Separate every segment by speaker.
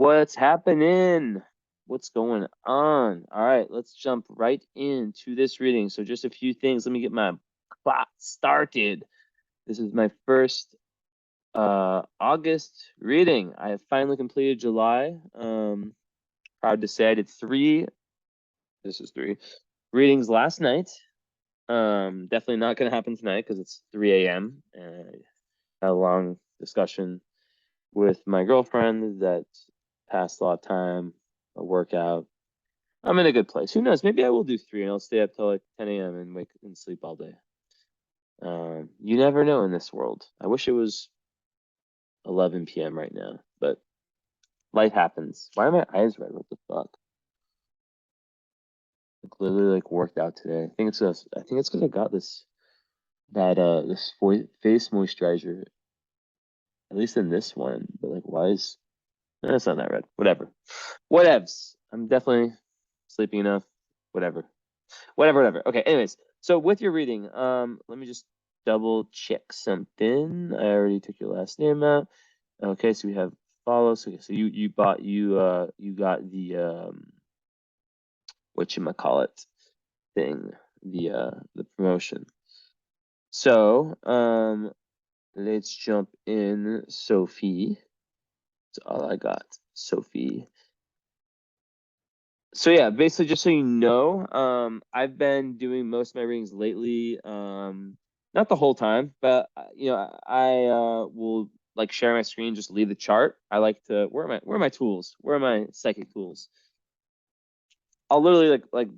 Speaker 1: What's happening? What's going on? All right, let's jump right into this reading. So just a few things. Let me get my clock started. This is my first August reading. I have finally completed July. Proud to say I did three. This is three readings last night. Definitely not going to happen tonight because it's 3 a.m. and I had a long discussion with my girlfriend that passed a lot of time, a workout. I'm in a good place. Who knows? Maybe I will do three and I'll stay up till like 10 a.m. and wake and sleep all day. You never know in this world. I wish it was 11 p.m. right now, but life happens. Why are my eyes red? What the fuck? Like literally like worked out today. I think it's because I got this face moisturizer, at least in this one. But like, why is it's not that red? Whatever. Whatevs. I'm definitely sleeping enough. Whatever. Whatever. Okay, anyways. So with your reading, let me just double check something. I already took your last name out. Okay, so we have follow. So you got the whatchamacallit thing, the promotion. So let's jump in, Sophie. That's all I got, Sophie. So yeah, basically just so you know, I've been doing most of my readings lately, not the whole time, but I will like share my screen, just leave the chart. I like to where are my tools? Where are my psychic tools? I'll literally like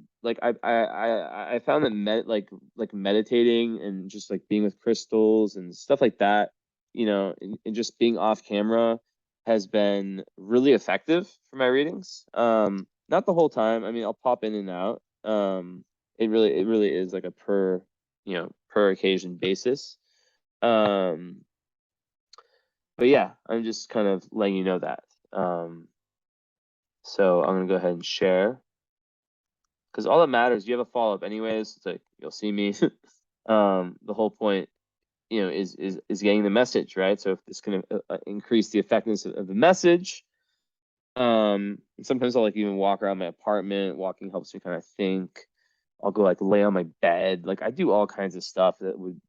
Speaker 1: I found that meditating and just like being with crystals and stuff like that, and just being off camera has been really effective for my readings. Not the whole time. I mean, I'll pop in and out. It really is like a per occasion basis. Um, but yeah, I'm just kind of letting you know that. So I'm gonna go ahead and share. Because all that matters, you have a follow-up anyways. It's like you'll see me. The whole point, is getting the message, right? So if this can increase the effectiveness of the message, sometimes I'll like even walk around my apartment. Walking helps me kind of think. I'll go like lay on my bed. Like I do all kinds of stuff that would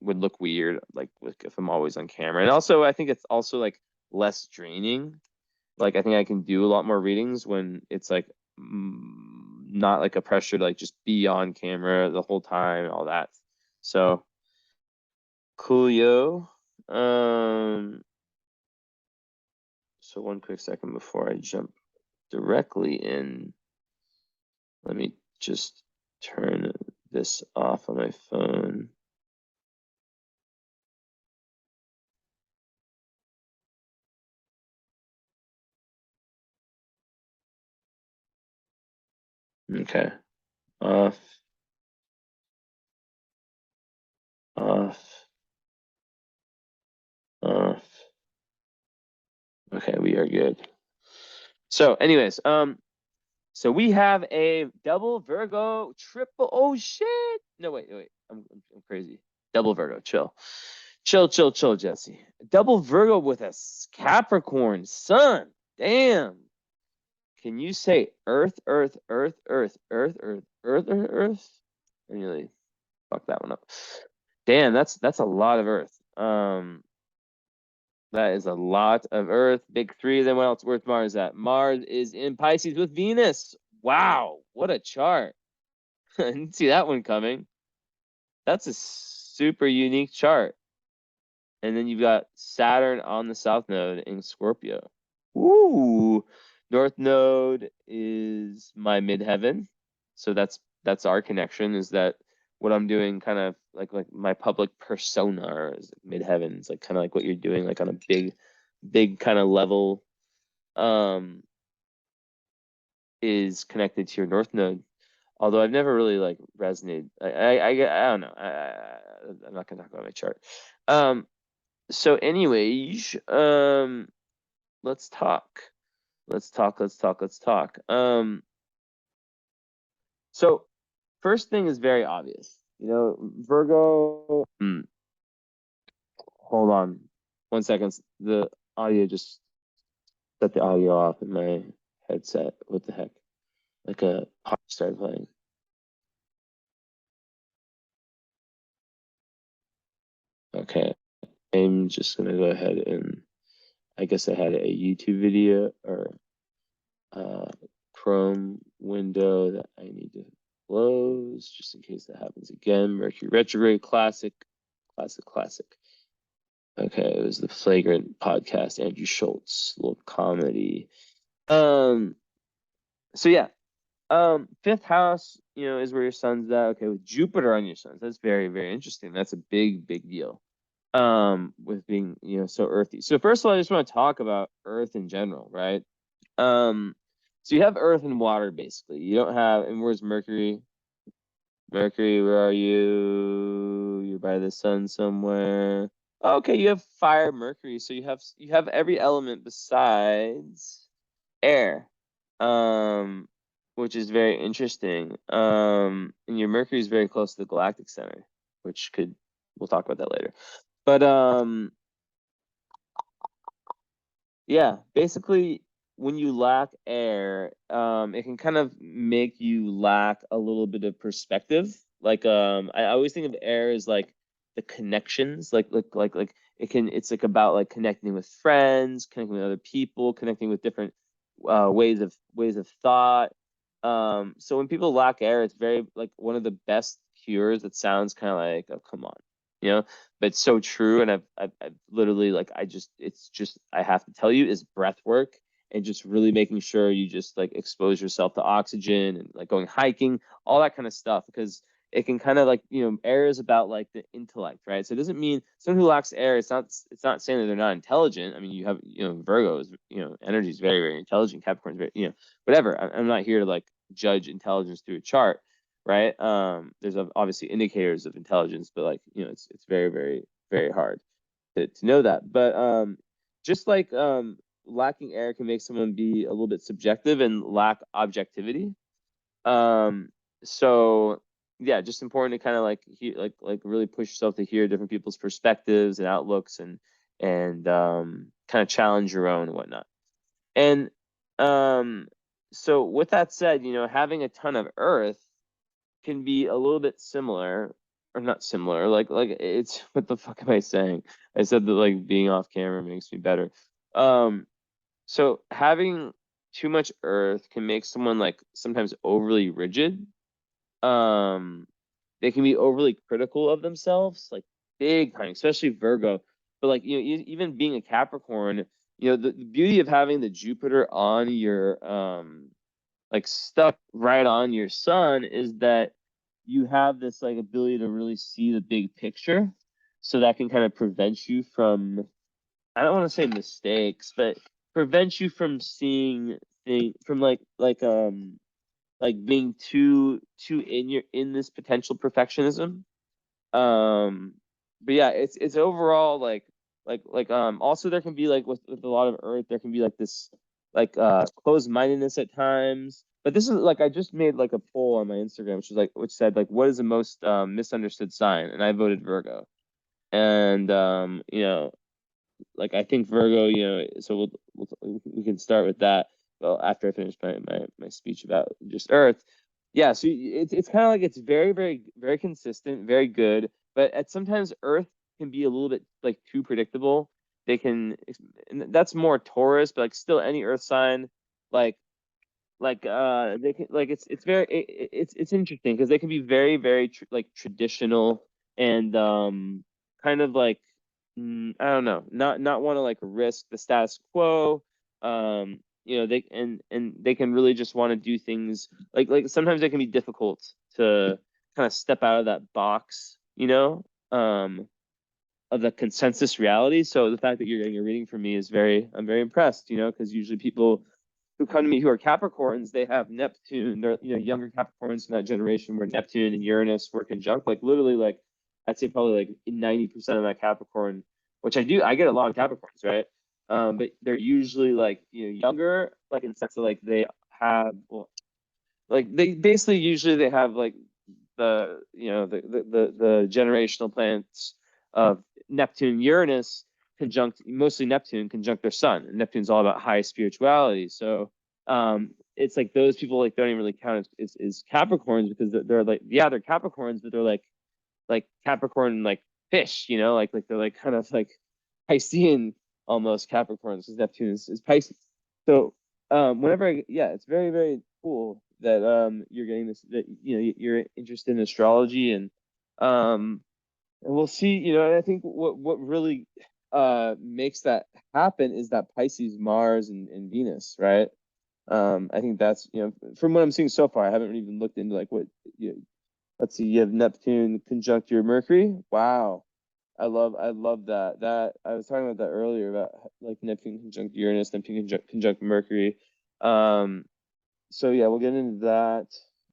Speaker 1: look weird, like if I'm always on camera. And also, I think it's also like less draining. Like I think I can do a lot more readings when it's like not like a pressure to like just be on camera the whole time, all that. So coolio. So one quick second before I jump directly in, let me just turn this off on my phone. Okay. Off. Off. Off. Okay, we are good. So anyways, so we have a double Virgo, triple. Oh shit! No, wait. I'm crazy. Double Virgo. Chill, Jesse. Double Virgo with a Capricorn sun. Damn. Can you say Earth, Earth, Earth, Earth, Earth, Earth, Earth, Earth, Earth? I really fucked that one up. Damn, that's a lot of Earth. That is a lot of Earth. Big three. Then what else? Where's Mars at? Mars is in Pisces with Venus. Wow, what a chart. I didn't see that one coming. That's a super unique chart. And then you've got Saturn on the South Node in Scorpio. Ooh, North Node is my midheaven. So that's our connection, is that what I'm doing kind of like my public persona is midheaven. It's like kind of like what you're doing like on a big kind of level is connected to your North Node. Although I've never really like resonated. I don't know. I'm not gonna talk about my chart. So anyways, let's talk. So first thing is very obvious. Virgo. Hold on 1 second. The audio just Set the audio off in my headset. What the heck? Like a pop started playing. Okay, I'm just gonna go ahead and I guess I had a YouTube video or uh, Chrome window that I need to close just in case that happens again. Mercury retrograde, classic, classic, classic. Okay, it was the Flagrant podcast, Andrew Schultz, little comedy. Um, so yeah, fifth house, is where your sun's at. Okay, with Jupiter on your sun, that's very, very interesting. That's a big, big deal. With being, so earthy. So first of all, I just want to talk about Earth in general, right? So you have Earth and water basically. You don't have, and where's Mercury? Mercury, where are you? You're by the sun somewhere. Okay, you have fire, Mercury. So you have every element besides air. Um, which is very interesting. And your Mercury is very close to the galactic center, which we'll talk about that later. But yeah, basically, when you lack air, it can kind of make you lack a little bit of perspective. Like, I always think of air as like the connections, like it's like about like connecting with friends, connecting with other people, connecting with different ways of thought. So when people lack air, it's very like one of the best cures. It sounds kind of like, oh, come on, you know but it's so true. And I've literally like it's just I have to tell you is breath work and just really making sure you just like expose yourself to oxygen and like going hiking, all that kind of stuff, because it can kind of like, air is about like the intellect, right? So it doesn't mean someone who lacks air, it's not saying that they're not intelligent. I mean, you have, Virgo is, energy is very, very intelligent. Capricorn is very, whatever. I'm not here to like judge intelligence through a chart, right? There's obviously indicators of intelligence, but like, it's very, very, very hard to know that. But just like lacking air can make someone be a little bit subjective and lack objectivity. Um, so yeah, just important to kind of like like really push yourself to hear different people's perspectives and outlooks, and kind of challenge your own and whatnot. And so with that said, having a ton of earth can be a little bit similar, or not similar, like it's what the fuck am I saying? I said that like being off camera makes me better. Um, so having too much earth can make someone like sometimes overly rigid. Um, they can be overly critical of themselves, like big time, especially Virgo. But like, even being a Capricorn, the beauty of having the Jupiter on your like stuck right on your sun is that you have this like ability to really see the big picture. So that can kind of prevent you from, I don't want to say mistakes, but prevent you from seeing things from like being too in this potential perfectionism. um but yeah, it's overall like also there can be like with a lot of earth, there can be like this like closed-mindedness at times. But this is like, I just made like a poll on my Instagram which said like, what is the most misunderstood sign, and I voted Virgo. And like I think Virgo, so we can start with that. Well, after I finish my speech about just Earth. Yeah, so it's kind of like it's very, very, very consistent, very good, but at sometimes Earth can be a little bit like too predictable. They can, and that's more Taurus, but like still any Earth sign, like they can like it's very it's interesting because they can be very, very like traditional, and kind of like, I don't know, not want to like risk the status quo. They and they can really just want to do things like sometimes it can be difficult to kind of step out of that box, of the consensus reality. So the fact that you're getting a reading from me is I'm very impressed, because usually people who come to me who are Capricorns, they have Neptune. They're, younger Capricorns from that generation where Neptune and Uranus were conjunct. Like literally, like I'd say probably like 90% of that Capricorn, which I get a lot of Capricorns, right? But they're usually like, younger, like in the sense of like they have, well, like they basically usually they have like the generational planets of Neptune, Uranus, conjunct, mostly Neptune conjunct their sun, and Neptune's all about high spirituality. So it's like those people like don't even really count as Capricorns, because they're like, yeah, they're Capricorns, but they're like Capricorn, like fish, like they're like kind of like Piscean almost Capricorns, because Neptune is Pisces. So yeah, it's very, very cool that you're getting this, that you're interested in astrology. And we'll see. I think what really makes that happen is that Pisces, Mars, and Venus, right? I think that's, from what I'm seeing so far. I haven't really even looked into like what let's see, you have Neptune conjunct your Mercury. Wow. I love that. That I was talking about that earlier, about like Neptune conjunct Uranus, Neptune conjunct Mercury. So yeah, we'll get into that.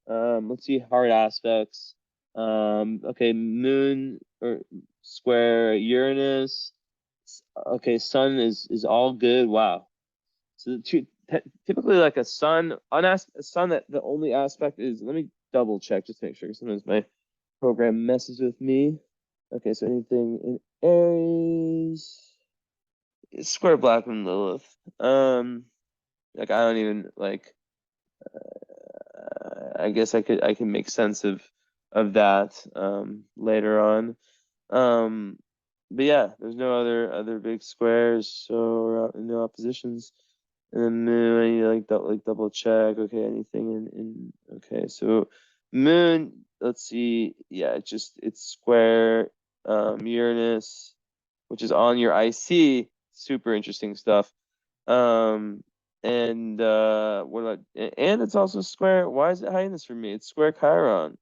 Speaker 1: Let's see, hard aspects. Okay, Moon or square Uranus. Okay, Sun is all good. Wow. So typically like a Sun, a Sun that the only aspect is. Let me double check just to make sure, because sometimes my program messes with me. Okay, so anything in Aries, square Black and Lilith. Like I don't even like. I guess I can make sense of that later on. But yeah, there's no other big squares, so no oppositions. And then Moon, I need to like double check. Okay, anything in okay, so Moon, let's see. Yeah, it's square Uranus, which is on your IC. Super interesting stuff. And what about, and it's also square. Why is it hiding this for me? It's square Chiron.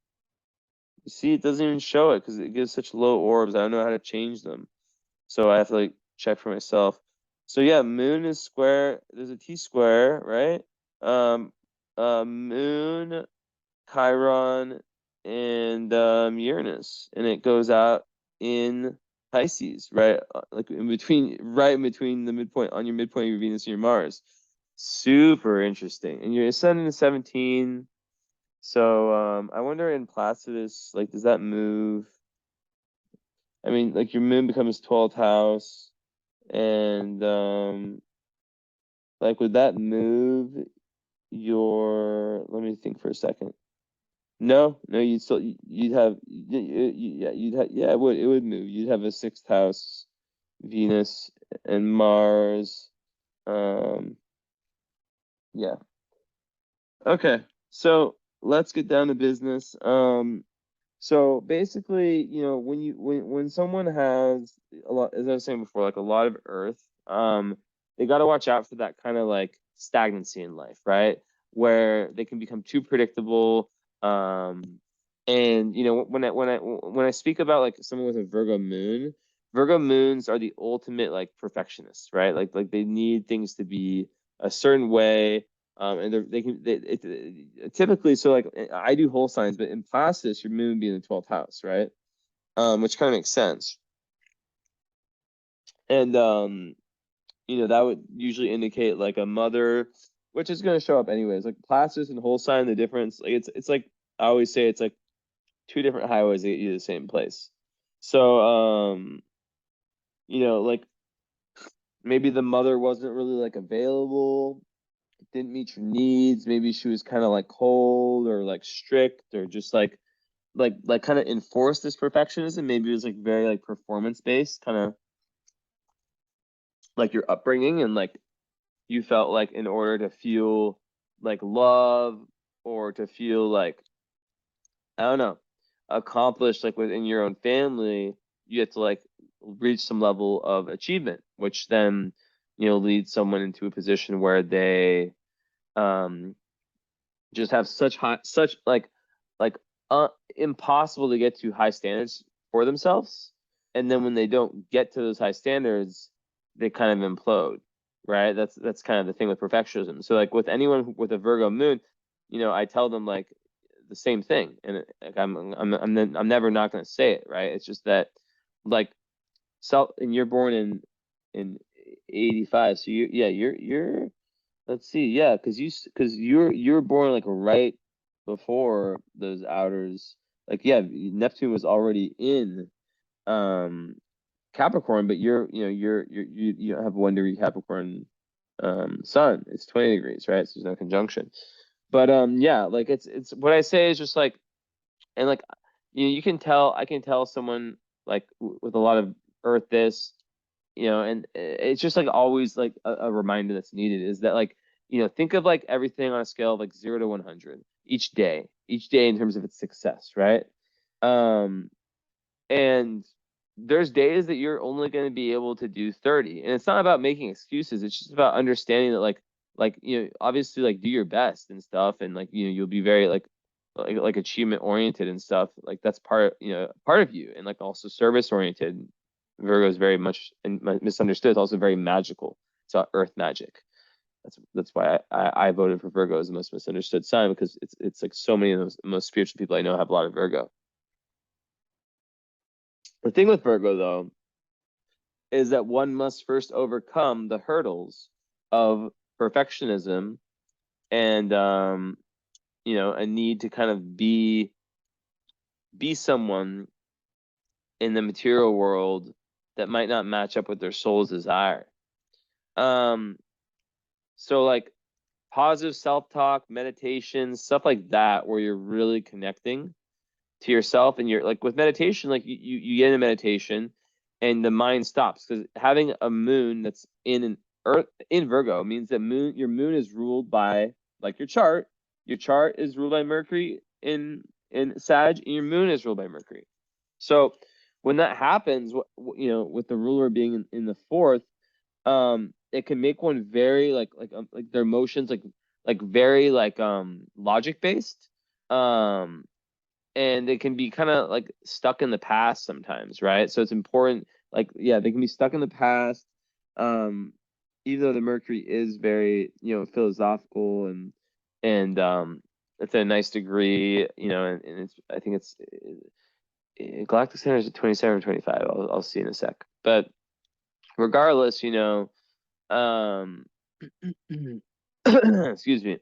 Speaker 1: You see, it doesn't even show it because it gives such low orbs. I don't know how to change them. So I have to like check for myself. So yeah, Moon is square. There's a T square, right? Um, Moon, Chiron, and Uranus, and it goes out in Pisces, right? Like right in between the midpoint, on your midpoint of your Venus and your Mars. Super interesting. And your ascendant is 17. So I wonder in Placidus, like, does that move? I mean, like your moon becomes 12th house, and like would that move your? Let me think for a second. No, you'd have yeah, it would move. You'd have a 6th house, Venus and Mars. Um, yeah. Okay, so let's get down to business. So basically, when someone has a lot, as I was saying before, like a lot of Earth, they got to watch out for that kind of like stagnancy in life, right? Where they can become too predictable. And when I speak about like someone with a Virgo moons are the ultimate like perfectionists, right? Like they need things to be a certain way. And typically, so like I do whole signs, but in Placidus, your moon would be in the 12th house, right? Which kind of makes sense. And that would usually indicate like a mother, which is going to show up anyways. Like Placidus and whole sign, the difference, like it's like I always say, it's like two different highways that get you to the same place. So like maybe the mother wasn't really like available, didn't meet your needs. Maybe she was kind of like cold or like strict, or just like kind of enforced this perfectionism. Maybe it was like very like performance based, kind of like your upbringing, and like you felt like in order to feel like love, or to feel like, I don't know, accomplished like within your own family, you have to like reach some level of achievement, which then leads someone into a position where they um just have such like impossible to get to high standards for themselves, and then when they don't get to those high standards, they kind of implode, right? That's kind of the thing with perfectionism. So like with anyone with a Virgo moon, I tell them like the same thing, and like I'm never not going to say it, right? It's just that like and you're born in 85, so you're let's see. Yeah, because you're born like right before those outers. Like yeah, Neptune was already in um Capricorn, but you don't have 1 degree Capricorn sun. It's 20 degrees, right? So there's no conjunction. But yeah, like it's what I say is just like, and like you can tell, I can tell someone like with a lot of earth this, and it's just like always like a reminder that's needed is that like, think of like everything on a scale of like 0 to 100 each day in terms of its success, right? Um, and there's days that you're only going to be able to do 30. And it's not about making excuses. It's just about understanding that like, obviously like do your best and stuff. And like, you'll be very like achievement oriented and stuff. Like that's part of you, and like also service oriented. Virgo is very much misunderstood. It's also very magical. It's earth magic. That's why I voted for Virgo as the most misunderstood sign, because it's like so many of those most spiritual people I know have a lot of Virgo. The thing with Virgo, though, is that one must first overcome the hurdles of perfectionism and a need to kind of be someone in the material world that might not match up with their soul's desire. Um, so like positive self-talk, meditation, stuff like that, where you're really connecting to yourself, and you're like with meditation, like you get into meditation and the mind stops, because having a moon that's in an earth in Virgo means that your moon is ruled by, like, your chart is ruled by Mercury in Sag, and your moon is ruled by Mercury. So when that happens, with the ruler being in the fourth, it can make one very like their emotions like very like logic based, and they can be kind of like stuck in the past sometimes, right? So it's important, like, yeah, they can be stuck in the past, um even though the Mercury is very, philosophical, and it's a nice degree, and it's, I think it's Galactic Center is at 27 or 25. I'll see in a sec, but regardless, um excuse me,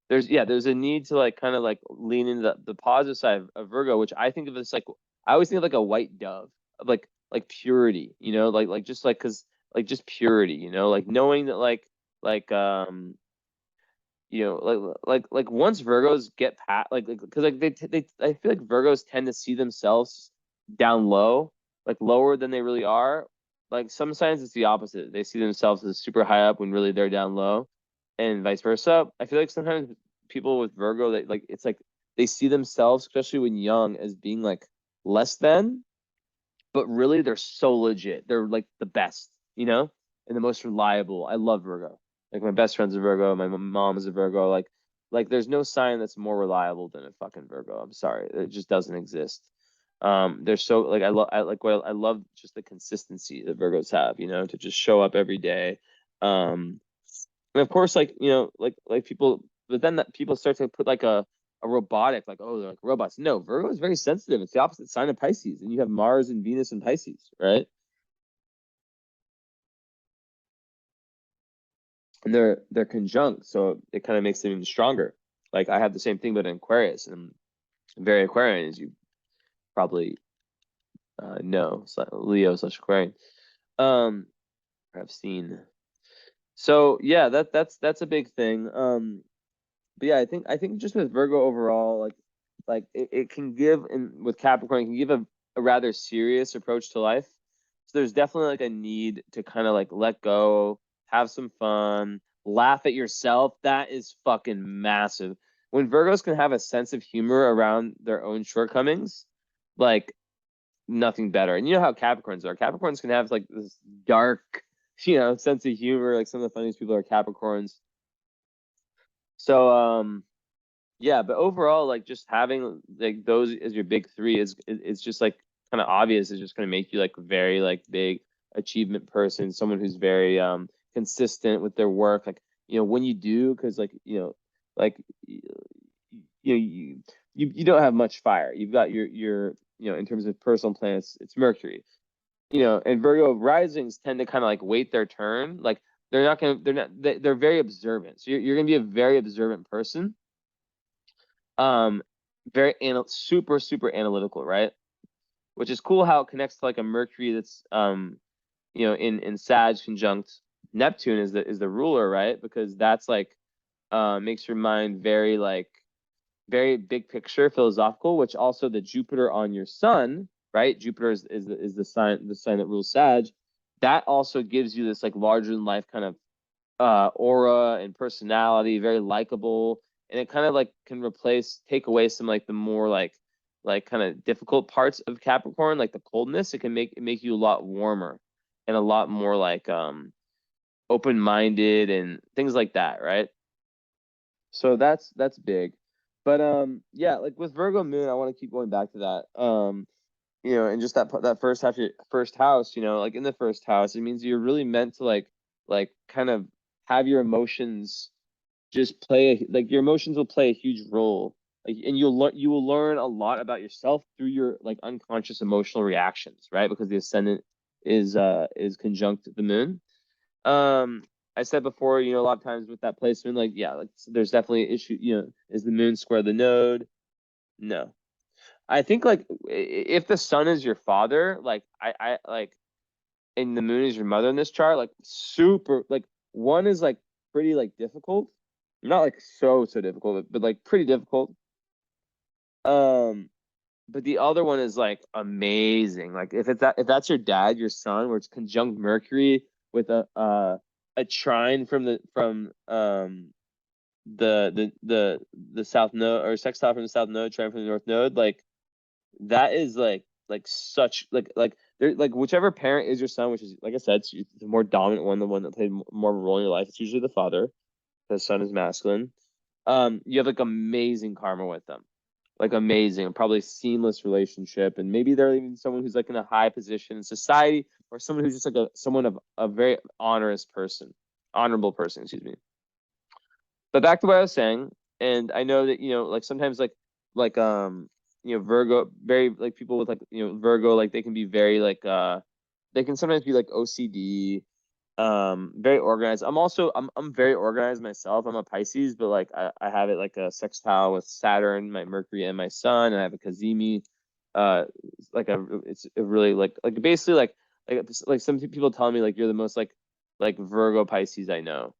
Speaker 1: there's a need to like kind of like lean into the positive side of Virgo, which I think of as like, I always think of like a white dove, of like purity, like just like, because like just purity, like knowing that like like once Virgos get past like because like they I feel like Virgos tend to see themselves down low, like lower than they really are. Like some signs it's the opposite. They see themselves as super high up when really they're down low, and vice versa. I feel like sometimes people with Virgo, that like it's like they see themselves, especially when young, as being like less than, but really they're so legit. They're like the best, and the most reliable. I love Virgo. Like my best friend's a Virgo. My mom is a Virgo. Like there's no sign that's more reliable than a fucking Virgo. I'm sorry, it just doesn't exist. They're so like I love just the consistency that Virgos have. To just show up every day. And of course, like like people, but then that people start to put like a robotic, like, oh, they're like robots. No, Virgo is very sensitive. It's the opposite sign of Pisces, and you have Mars and Venus in Pisces, right? And they're conjunct, so it kind of makes them even stronger. Like I have the same thing, but in Aquarius, and I'm very Aquarian, as you probably know, Leo/Aquarian, um, or have seen. So yeah, that's a big thing. But yeah, I think just with Virgo overall, like it can give, and with Capricorn, it can give a rather serious approach to life. So there's definitely like a need to kind of like let go, have some fun, laugh at yourself. That is fucking massive. When Virgos can have a sense of humor around their own shortcomings, like nothing better. And you know how Capricorns are. Capricorns can have like this dark, sense of humor. Like some of the funniest people are Capricorns. So yeah, but overall, like just having like those as your big three is just like kind of obvious. It's just gonna make you like very like big achievement person, someone who's very consistent with their work. Like, when you do, because like like you don't have much fire. You've got your in terms of personal planets, it's Mercury. And Virgo risings tend to kind of like wait their turn. Like they're very observant. So you're gonna be a very observant person, um very super super analytical, right? which is cool how it connects to like a Mercury that's in Sag conjunct Neptune is the ruler, right? Because that's like makes your mind very like very big picture philosophical, which also the Jupiter on your sun, right? Jupiter is the sign that rules Sag. That also gives you this like larger than life kind of aura and personality, very likable, and it kind of like can take away some like the more like kind of difficult parts of Capricorn, like the coldness. It can make you a lot warmer and a lot more like open-minded and things like that, right? So that's big. But yeah, like with Virgo moon, I want to keep going back to that. And just that first half, your first house, like in the first house, it means you're really meant to like kind of have your emotions just like your emotions will play a huge role. Like, and you will learn a lot about yourself through your like unconscious emotional reactions, right? Because the ascendant is conjunct the moon. Um, I said before, a lot of times with that placement, like yeah, like there's definitely an issue. Is the moon square the node? No, I think like if the sun is your father, like I like, and the moon is your mother in this chart, like super, like one is like pretty like difficult, not like so difficult, but like pretty difficult. Um, but the other one is like amazing. Like if that's your dad, your son, where it's conjunct Mercury with a trine from the south node, or sextile from the south node, trine from the north node, like that is like such like there, like whichever parent is your son, which is like I said, it's the more dominant one, the one that played more of a role in your life. It's usually the father. The son is masculine. You have like amazing karma with them, like amazing, probably seamless relationship, and maybe they're even someone who's like in a high position in society, or someone who's just like someone of a very honorable person, excuse me. But back to what I was saying, and I know that like sometimes Virgo, very like people with like Virgo, like they can be very like they can sometimes be like OCD, very organized. I'm very organized myself. I'm a Pisces, but like I have it like a sextile with Saturn, my Mercury, and my Sun, and I have a Cazimi, it's a really like basically like some people tell me like you're the most like Virgo Pisces I know.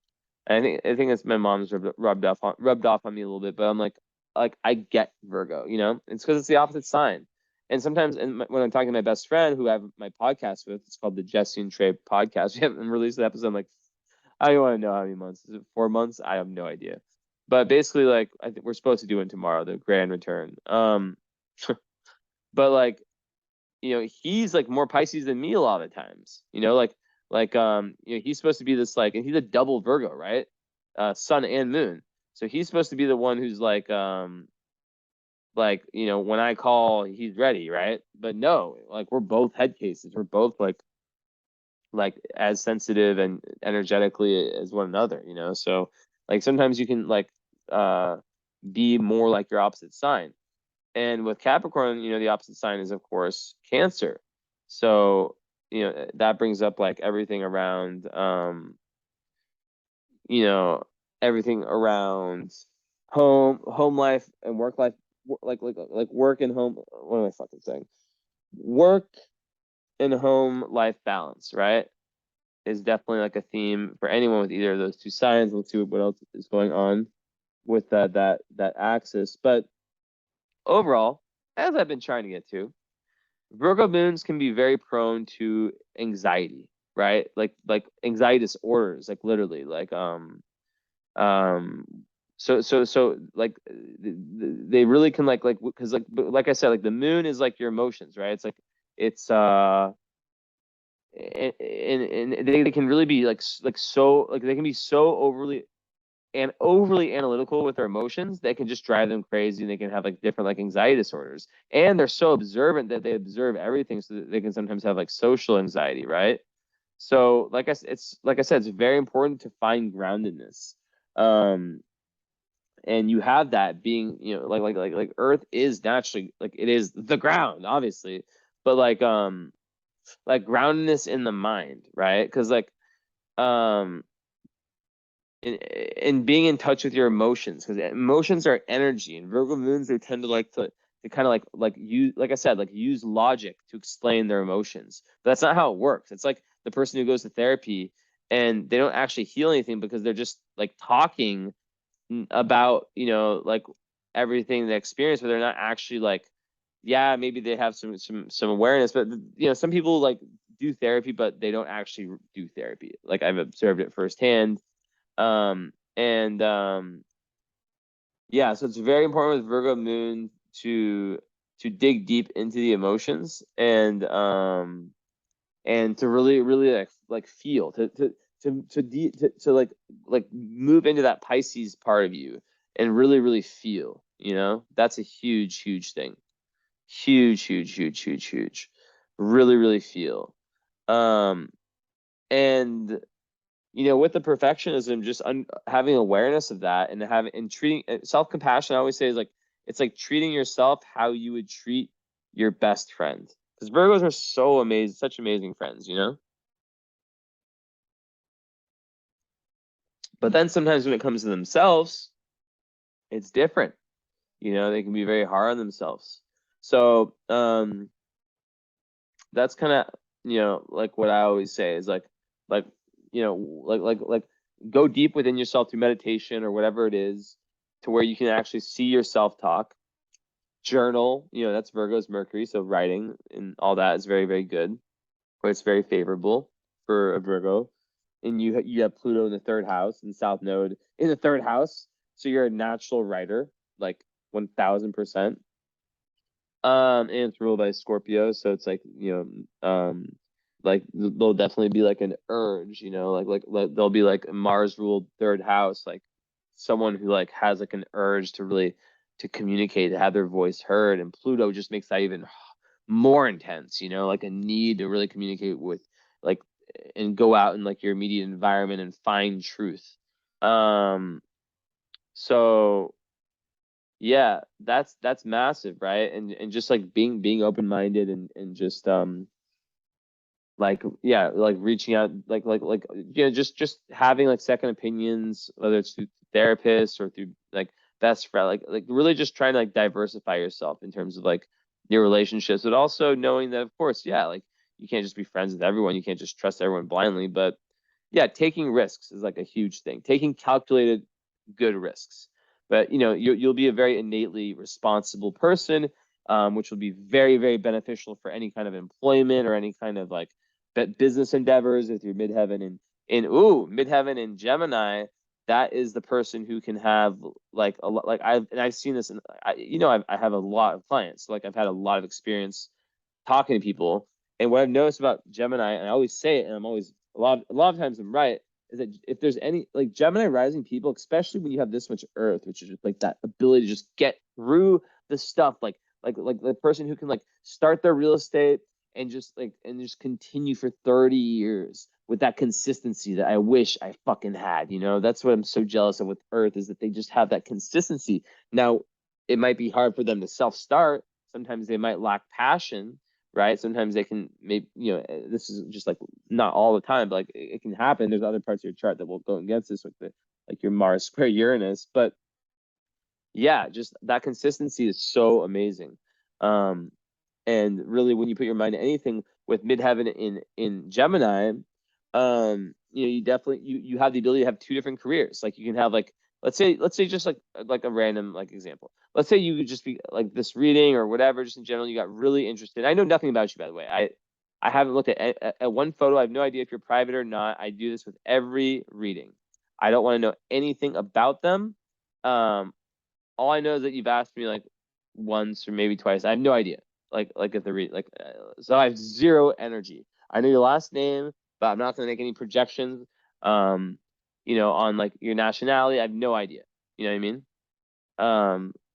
Speaker 1: And I think it's my mom's rubbed off on me a little bit, but I'm like I get Virgo, it's because it's the opposite sign. And sometimes, when I'm talking to my best friend who I have my podcast with, it's called the Jesse and Trey podcast. We haven't released an episode in like, I don't want to know how many months. Is it 4 months? I have no idea. But basically, like I think we're supposed to do it tomorrow, the grand return. But like he's like more Pisces than me a lot of the times. He's supposed to be this like, and he's a double Virgo, right? Sun and moon. So he's supposed to be the one who's like when I call, he's ready, right? But no, like we're both head cases. We're both like as sensitive and energetically as one another, So like sometimes you can like be more like your opposite sign. And with Capricorn, the opposite sign is of course Cancer. So, that brings up like everything around you know, everything around home life and work life, like work and home. What am I fucking saying? Work and home life balance, right? Is definitely like a theme for anyone with either of those two signs. Let's see what else is going on with that axis. But overall, as I've been trying to get to, Virgo moons can be very prone to anxiety, right? Like anxiety disorders, like literally, like um so like they really can like because like I said, like the moon is like your emotions, right? It's like it's and they can really be like so like they can be so overly analytical with their emotions that can just drive them crazy, and they can have like different like anxiety disorders, and they're so observant that they observe everything, so that they can sometimes have like social anxiety, right? So like I said, it's very important to find groundedness. um and you have that being, like earth is naturally, like it is the ground, obviously, but like groundedness in the mind, right? Because like um in being in touch with your emotions, because emotions are energy, and Virgo moons, they tend to like to to kind of like use, like I said, like use logic to explain their emotions. But that's not how it works. It's like the person who goes to therapy and they don't actually heal anything because they're just like talking about, like everything they experience, but they're not actually like, yeah, maybe they have some awareness, but some people like do therapy, but they don't actually do therapy. Like I've observed it firsthand. And Yeah, so it's very important with Virgo moon to dig deep into the emotions and to really like feel to like move into that Pisces part of you and really feel, that's a huge thing. Huge. Really feel. Um and with the perfectionism, just having awareness of that and having and treating self-compassion, I always say, is like it's like treating yourself how you would treat your best friend. Because Virgos are so amazing, such amazing friends, But then sometimes when it comes to themselves, it's different. They can be very hard on themselves. So that's kind of like what I always say is like like go deep within yourself through meditation or whatever it is, to where you can actually see your self-talk. Journal, that's Virgo's Mercury, so writing and all that is very good, or it's very favorable for a Virgo. And you have Pluto in the third house and South Node in the third house, so you're a natural writer, like 1000%. And it's ruled by Scorpio, so it's like, like there'll definitely be like an urge, like there'll be like a Mars ruled third house, like someone who like has like an urge to really to communicate, to have their voice heard. And Pluto just makes that even more intense, like a need to really communicate with, like, and go out in like your immediate environment and find truth. So yeah, that's massive, right? And just like being open-minded and just like, yeah, like reaching out, like just having like second opinions, whether it's through therapists or through like best friend, like really just trying to like diversify yourself in terms of like your relationships, but also knowing that, of course, yeah, like you can't just be friends with everyone, you can't just trust everyone blindly. But yeah, taking risks is like a huge thing, taking calculated good risks. But you'll be a very innately responsible person, which will be very beneficial for any kind of employment or any kind of like business endeavors with your midheaven and midheaven in Gemini. That is the person who can have like a lot, like I've seen this, and I have a lot of clients, so like I've had a lot of experience talking to people. And what I've noticed about Gemini, and I always say it, and I'm always a lot of times I'm right, is that if there's any like Gemini rising people, especially when you have this much Earth, which is just like that ability to just get through the stuff, like the person who can like start their real estate and just continue for 30 years with that consistency that I wish I fucking had. That's what I'm so jealous of with Earth, is that they just have that consistency. Now, it might be hard for them to self-start. Sometimes they might lack passion, right? Sometimes they can maybe, this is just like not all the time, but like it can happen. There's other parts of your chart that will go against this, like your Mars square Uranus. But yeah, just that consistency is so amazing. Um, and really, when you put your mind to anything with midheaven in Gemini, you definitely you have the ability to have two different careers. Like you can have like, let's say just like a random like example. Let's say you could just be like this reading or whatever, just in general, you got really interested. I know nothing about you, by the way. I haven't looked at one photo. I have no idea if you're private or not. I do this with every reading. I don't want to know anything about them. Um, all I know is that you've asked me like once or maybe twice. I have no idea. Like if the read like so I have zero energy. I know your last name, but I'm not gonna make any projections. On like your nationality. I have no idea. You know what I mean?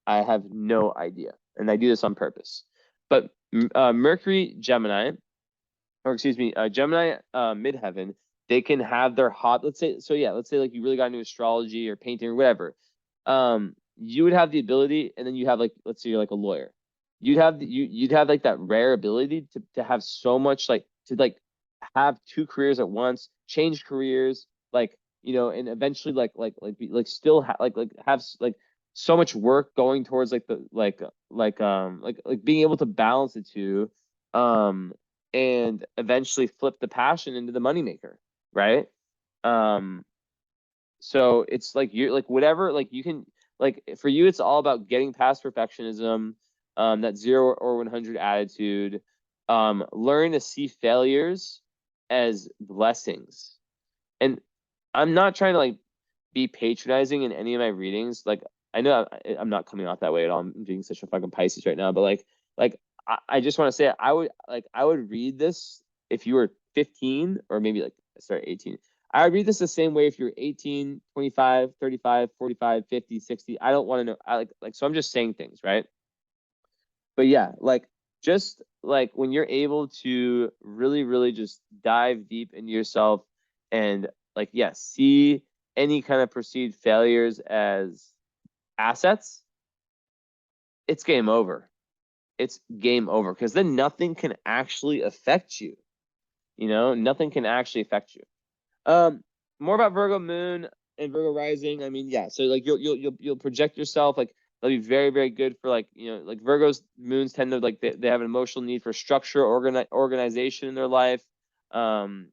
Speaker 1: I have no idea, and I do this on purpose. But Mercury Gemini, or excuse me, Gemini midheaven, they can have their hot. Let's say so. Yeah, let's say like you really got into astrology or painting or whatever. You would have the ability, and then you have like, let's say you're like a lawyer. You'd have like that rare ability to have so much, like to like have two careers at once, change careers, like and eventually like still have like so much work going towards like the like being able to balance the two, um, and eventually flip the passion into the moneymaker, right? Um, so it's like you're like whatever, like you can, like for you, it's all about getting past perfectionism, that 0 or 100 attitude, learn to see failures as blessings. And I'm not trying to like be patronizing in any of my readings. Like I know I'm not coming off that way at all. I'm being such a fucking Pisces right now, but like I just want to say I would read this if you were 15 or maybe like sorry 18. I would read this the same way if you're 18, 25, 35, 45, 50, 60. I don't want to know. I like so I'm just saying things, right? But yeah, like just like when you're able to really, really just dive deep into yourself and like, yes, see any kind of perceived failures as assets, it's game over. It's game over because then nothing can actually affect you. You know, nothing can actually affect you. Um, More about Virgo moon and Virgo rising. I mean, yeah. So like you'll project yourself like they'll be very very good for like like Virgo's moons tend to like they have an emotional need for structure, organization in their life. Um,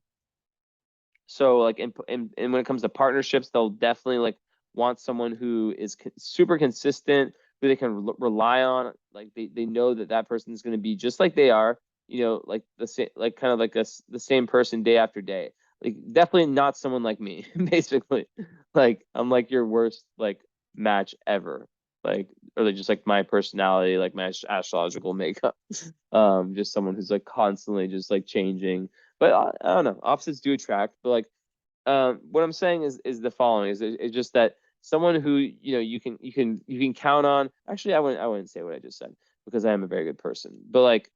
Speaker 1: so like and when it comes to partnerships, they'll definitely like want someone who is super consistent, who they can rely on. Like they know that that person is going to be just like they are, like the same, like kind of like the same person day after day. Like definitely not someone like me, basically. Like I'm like your worst like match ever. Like or like just like my personality, like my astrological makeup. Just someone who's like constantly just like changing, but I don't know. Opposites do attract, but like, what I'm saying is the following: is just that someone who you can count on. Actually, I wouldn't say what I just said because I am a very good person. But like,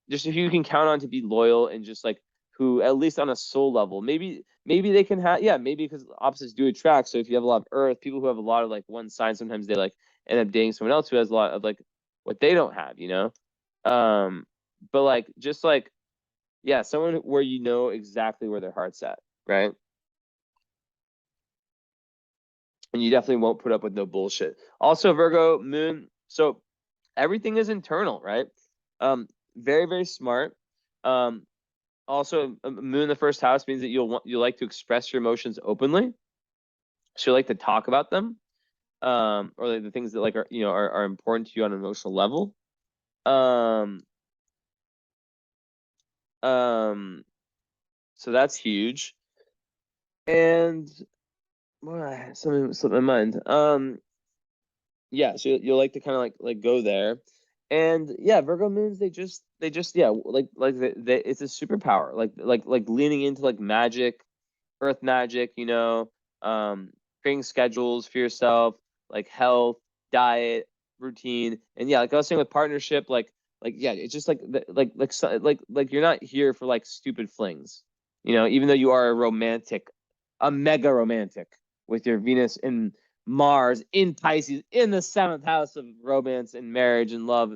Speaker 1: just if you can count on to be loyal and just like who at least on a soul level, maybe they can have maybe because opposites do attract. So if you have a lot of Earth, people who have a lot of like one sign, sometimes they like end up dating someone else who has a lot of like what they don't have, but like just like yeah, someone where you know exactly where their heart's at, right? And you definitely won't put up with no bullshit. Also, Virgo moon, so everything is internal, right? Very, very smart. Um, Also, moon in the first house means that you'll like to express your emotions openly. So you like to talk about them, or like the things that like are important to you on an emotional level. Um, um, so that's huge. And something slipped my mind. Yeah, so you'll like to kind of like go there, and yeah, Virgo moons they just yeah like it's a superpower like leaning into like magic, earth magic, creating schedules for yourself, like health, diet, routine, and yeah, like I was saying with partnership, like yeah, it's just like you're not here for like stupid flings, even though you are a mega romantic with your Venus and Mars in Pisces in the seventh house of romance and marriage and love.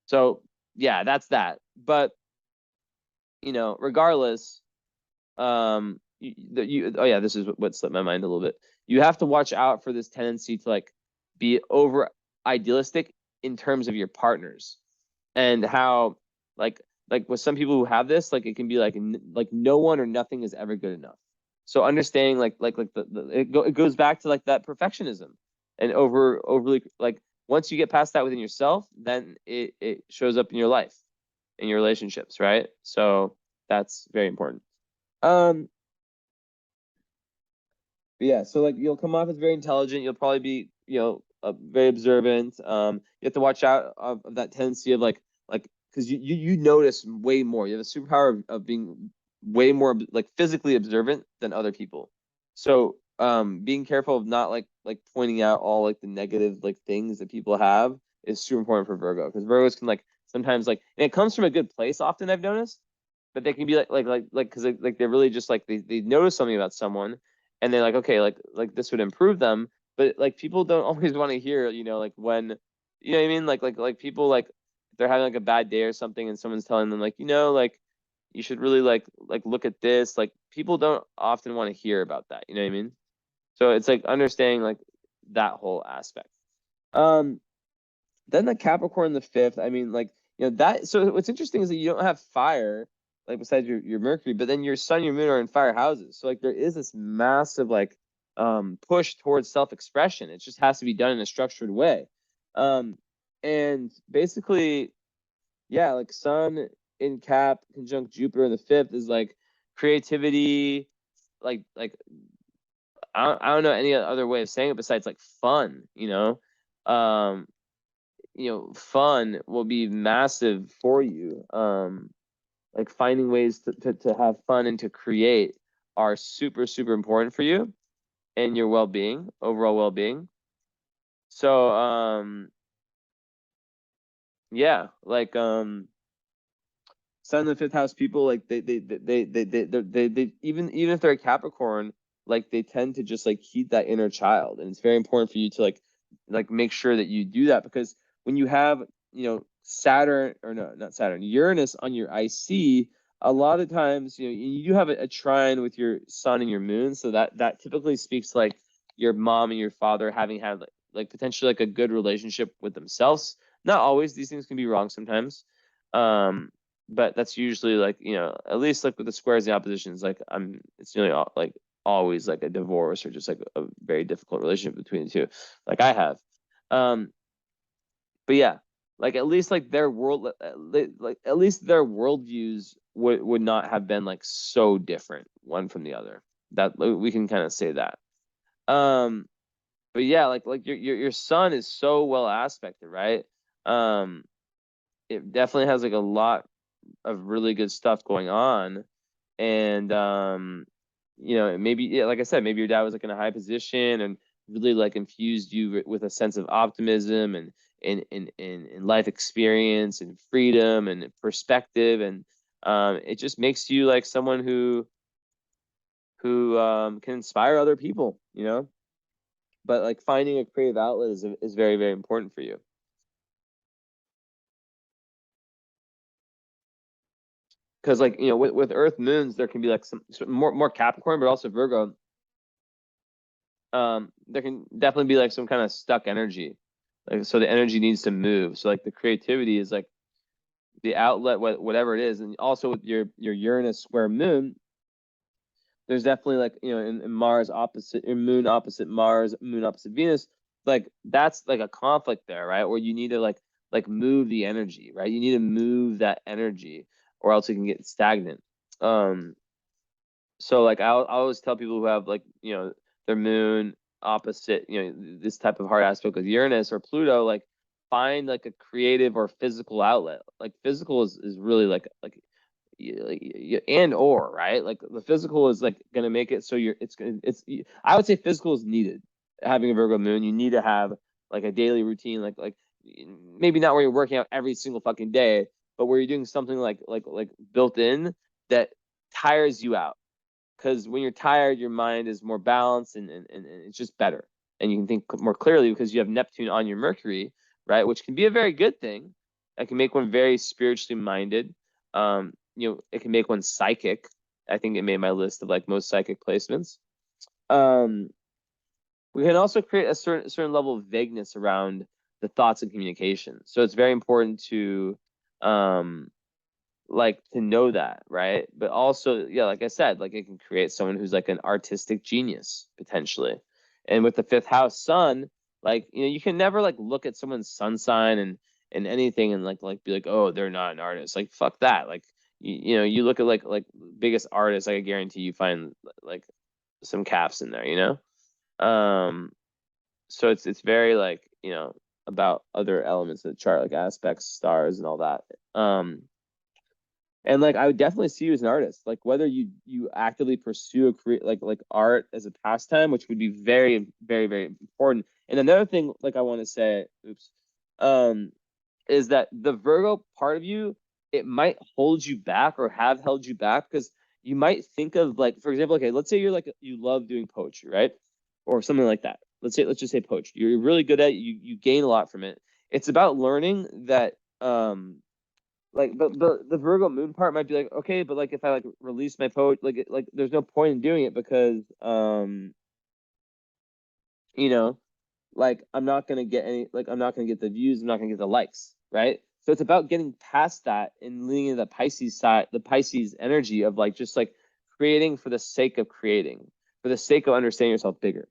Speaker 1: So yeah, that's that. But regardless, oh yeah, this is what slipped my mind a little bit. You have to watch out for this tendency to like be over idealistic in terms of your partners, and how like with some people who have this, like it can be like no one or nothing is ever good enough. So understanding it goes back to like that perfectionism and overly like once you get past that within yourself, then it shows up in your life, in your relationships, right? So that's very important. Um, yeah, so like you'll come off as very intelligent. You'll probably be, very observant. You have to watch out of that tendency of like because you notice way more. You have a superpower of being way more like physically observant than other people. So being careful of not like pointing out all like the negative like things that people have is super important for Virgo because Virgos can like sometimes like and it comes from a good place often I've noticed, but they can be like because like they're really just like they notice something about someone and they're like okay like this would improve them, but like people don't always want to hear like when what I mean like people like if they're having like a bad day or something and someone's telling them like like you should really like look at this, like people don't often want to hear about that, you know what I mean? So it's like understanding like that whole aspect. Then the Capricorn in the fifth, I mean, like, that, so what's interesting is that you don't have fire, like besides your Mercury, but then your sun, your moon are in fire houses. So like there is this massive like push towards self-expression. It just has to be done in a structured way. And basically, yeah, like Sun in Cap conjunct Jupiter in the fifth is like creativity, like I don't know any other way of saying it besides like fun, um, fun will be massive for you. Like finding ways to have fun and to create are super, super important for you and your well-being, overall well-being. So, yeah, like, Sun in the fifth house people, like they even if they're a Capricorn, like they tend to just like keep that inner child, and it's very important for you to like make sure that you do that, because when you have Saturn, or no, not Saturn, Uranus on your IC, a lot of times you do have a trine with your sun and your moon, so that typically speaks to like your mom and your father having had like potentially like a good relationship with themselves. Not always, these things can be wrong sometimes. But that's usually like at least like with the squares and oppositions, like it's nearly like always like a divorce or just like a very difficult relationship between the two, like I have. But yeah, like at least like their world, like at least their worldviews would not have been like so different one from the other. That we can kind of say that. But yeah, like your son is so well aspected, right? It definitely has like a lot of really good stuff going on, and maybe, yeah, like I said, maybe your dad was like in a high position and really like infused you with a sense of optimism and in life experience and freedom and perspective, and it just makes you like someone who can inspire other people, but like finding a creative outlet is very, very important for you. Because like with Earth moons, there can be like some more Capricorn, but also Virgo. There can definitely be like some kind of stuck energy, like, so the energy needs to move. So like the creativity is like the outlet, whatever it is. And also with your Uranus square moon, there's definitely like in Mars opposite, in Moon opposite Mars, Moon opposite Venus, like that's like a conflict there, right? Where you need to like move the energy, right? You need to move that energy, or else it can get stagnant. So like I always tell people who have like their moon opposite this type of hard aspect with Uranus or Pluto, like find like a creative or physical outlet. Like physical is really like and or right, like the physical is like gonna make it so it's I would say physical is needed. Having a Virgo moon, you need to have like a daily routine, like maybe not where you're working out every single fucking day, but where you're doing something like built in that tires you out, because when you're tired, your mind is more balanced and it's just better. And you can think more clearly because you have Neptune on your Mercury, right? Which can be a very good thing. It can make one very spiritually minded. It can make one psychic. I think it made my list of like most psychic placements. We can also create a certain level of vagueness around the thoughts and communication. So it's very important to like to know that, right? But also, yeah, like I said, like it can create someone who's like an artistic genius potentially. And with the fifth house sun, like you can never like look at someone's sun sign and anything and like be like, oh, they're not an artist. Like fuck that. Like you look at like biggest artists, I guarantee you find like some caps in there, so it's very like about other elements of the chart, like aspects, stars, and all that. And like I would definitely see you as an artist, like whether you actively pursue a career like art as a pastime, which would be very, very, very important. And another thing, like I want to say, um, is that the Virgo part of you, it might hold you back or have held you back, because you might think of like, for example, okay, let's say you're like you love doing poetry, right? Or something like that. Let's just say poetry. You're really good at it, you gain a lot from it. It's about learning that like the Virgo moon part might be like, okay, but like if I like release my poet, like there's no point in doing it because you know like I'm not gonna get any, like I'm not gonna get the views, I'm not gonna get the likes, right? So it's about getting past that and leaning into the Pisces side, the Pisces energy of like just like creating for the sake of creating, for the sake of understanding yourself bigger.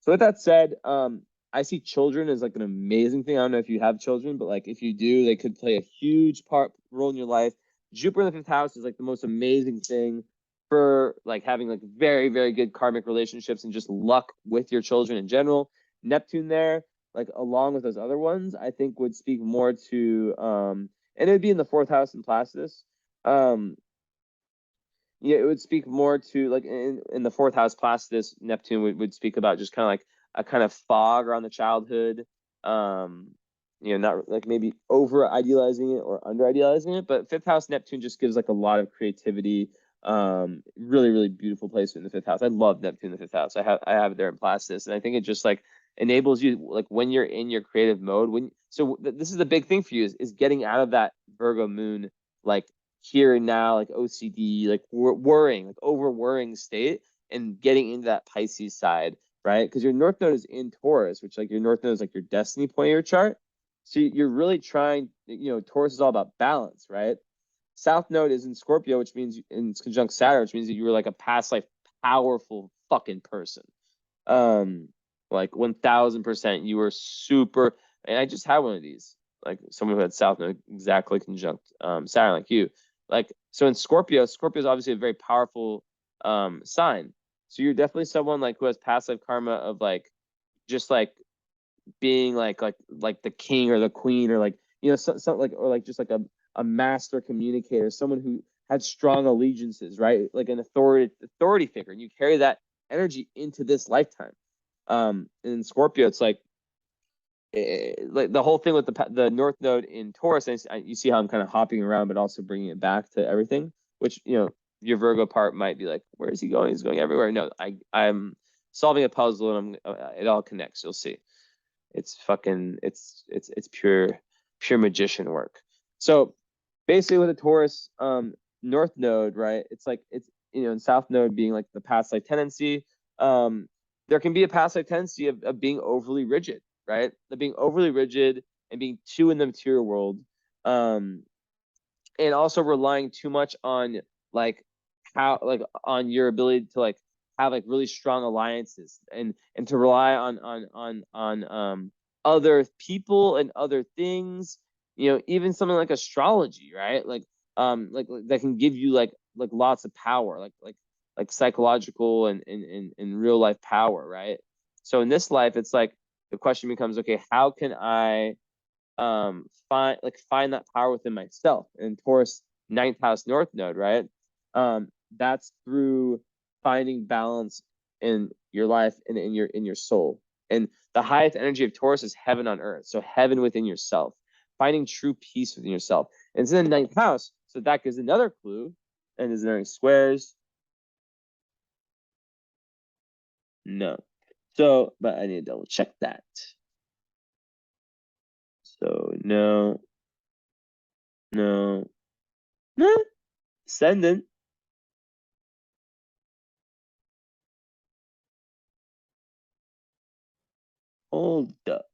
Speaker 1: So with that said, I see children as like an amazing thing. I don't know if you have children, but like if you do, they could play a huge role in your life. Jupiter in the fifth house is like the most amazing thing for like having like very, very good karmic relationships and just luck with your children in general. Neptune there, like along with those other ones, I think would speak more to and it would be in the fourth house in Placidus. Um, yeah, it would speak more to like in the fourth house, Placidus, Neptune would speak about just kind of like a kind of fog around the childhood. Um, not like maybe over idealizing it or under idealizing it, but fifth house Neptune just gives like a lot of creativity. Really, really beautiful placement in the fifth house. I love Neptune in the fifth house. I have it there in Placidus, and I think it just like enables you like when you're in your creative mode. This is the big thing for you is getting out of that Virgo moon like here and now, like OCD, like worrying, like over worrying state, and getting into that Pisces side, right? Because your North Node is in Taurus, which like your North Node is like your destiny point of your chart. So you're really trying, Taurus is all about balance, right? South Node is in Scorpio, which means, and it's conjunct Saturn, which means that you were like a past life powerful fucking person. Like 1000%, you were super, and I just had one of these, like someone who had South Node exactly conjunct Saturn, like you. Like, so in Scorpio is obviously a very powerful sign. So you're definitely someone like who has past life karma of like just like being like the king or the queen, or like something like, or like just like a master communicator, someone who had strong allegiances, right? Like an authority figure, and you carry that energy into this lifetime. In Scorpio, it's like the whole thing with the North Node in Taurus. And you see how I'm kind of hopping around, but also bringing it back to everything. Which your Virgo part might be like, where is he going? He's going everywhere. No, I'm solving a puzzle, and it all connects. You'll see. It's fucking it's pure magician work. So basically, with the Taurus North Node, right? It's like and South Node being like the past life tendency. There can be a past life tendency of being overly rigid, right? Of being overly rigid and being too in the material world, and also relying too much on like how like on your ability to like have like really strong alliances, and to rely on other people and other things, even something like astrology, right? Like that can give you like lots of power, like psychological and real life power, right? So in this life, it's like the question becomes, okay, how can I find that power within myself? And Taurus ninth house North Node, right? That's through finding balance in your life and in your soul. And the highest energy of Taurus is heaven on earth. So heaven within yourself, finding true peace within yourself. And it's in the ninth house. So that gives another clue. And is there any squares? No. So, but I need to double check that. So no, no, no. Ascendant. Hold up.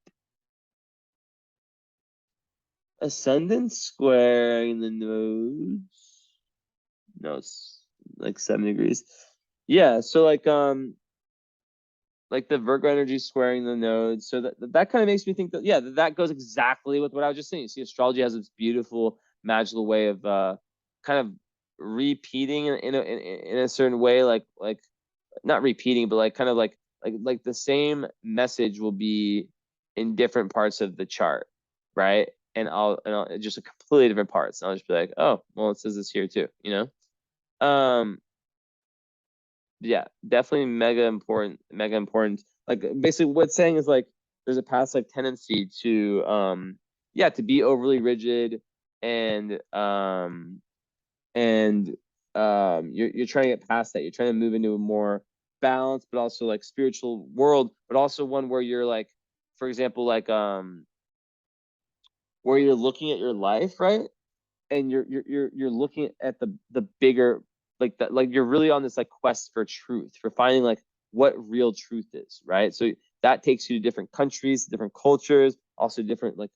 Speaker 1: Ascendant squaring the nodes. No, it's like 7 degrees. Yeah, so like the Virgo energy squaring the nodes. So that kind of makes me think that, yeah, that goes exactly with what I was just saying. You see, astrology has this beautiful magical way of kind of repeating in a certain way, like not repeating, but like kind of like the same message will be in different parts of the chart, right? And I'll just a completely different parts. And I'll just be like, oh, well, it says this here too, Yeah, definitely mega important, mega important. Like basically what it's saying is like there's a past life tendency to yeah, to be overly rigid, and and you're trying to get past that. You're trying to move into a more balanced but also like spiritual world, but also one where you're like, for example, like where you're looking at your life, right? And you're looking at the bigger, like that, like you're really on this like quest for truth, for finding like what real truth is, right? So that takes you to different countries, different cultures, also different like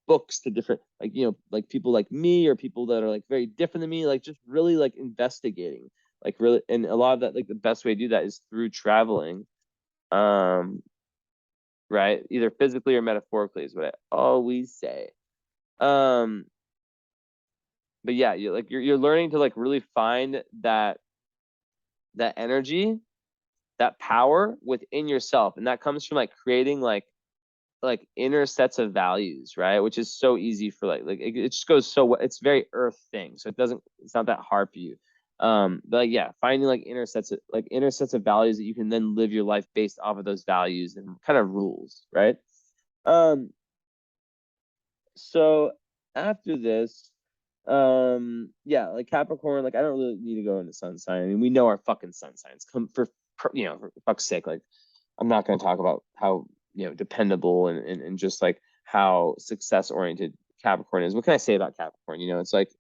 Speaker 1: books to different like people like me or people that are like very different than me, like just really like investigating, like really. And a lot of that, like the best way to do that is through traveling, um right, either physically or metaphorically is what I always say. um but yeah, you're learning to like really find that energy, that power within yourself, and that comes from like creating like inner sets of values, right? Which is so easy for like it just goes so it's very earth thing, so it's not that hard for you. But like, yeah, finding like inner sets of values that you can then live your life based off of those values and kind of rules, right? um so after this, yeah, like Capricorn, like I don't really need to go into sun sign. I mean, we know our fucking sun signs. Come for fuck's sake, like I'm not going to talk about how dependable and just like how success oriented Capricorn is. What can I say about Capricorn? It's like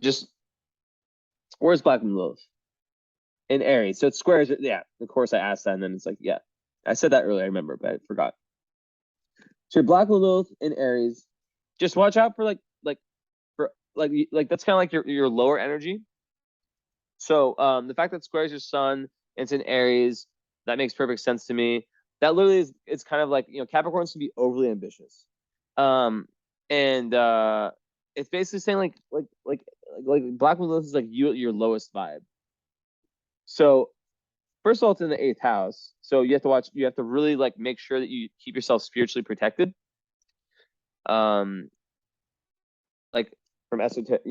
Speaker 1: just where's Black Moon Lilith in Aries? So it's squares. Yeah, of course I asked that, and then it's like, yeah, I said that earlier. I remember, but I forgot. So your Black Moon Lilith in Aries. Just watch out for like that's kind of like your lower energy. So the fact that squares your sun and it's in Aries, that makes perfect sense to me. That literally is, it's kind of like, Capricorns can be overly ambitious. And it's basically saying like Black Widow is like your lowest vibe. So first of all, it's in the eighth house. So you have to really like make sure that you keep yourself spiritually protected. Um, like from esoteric,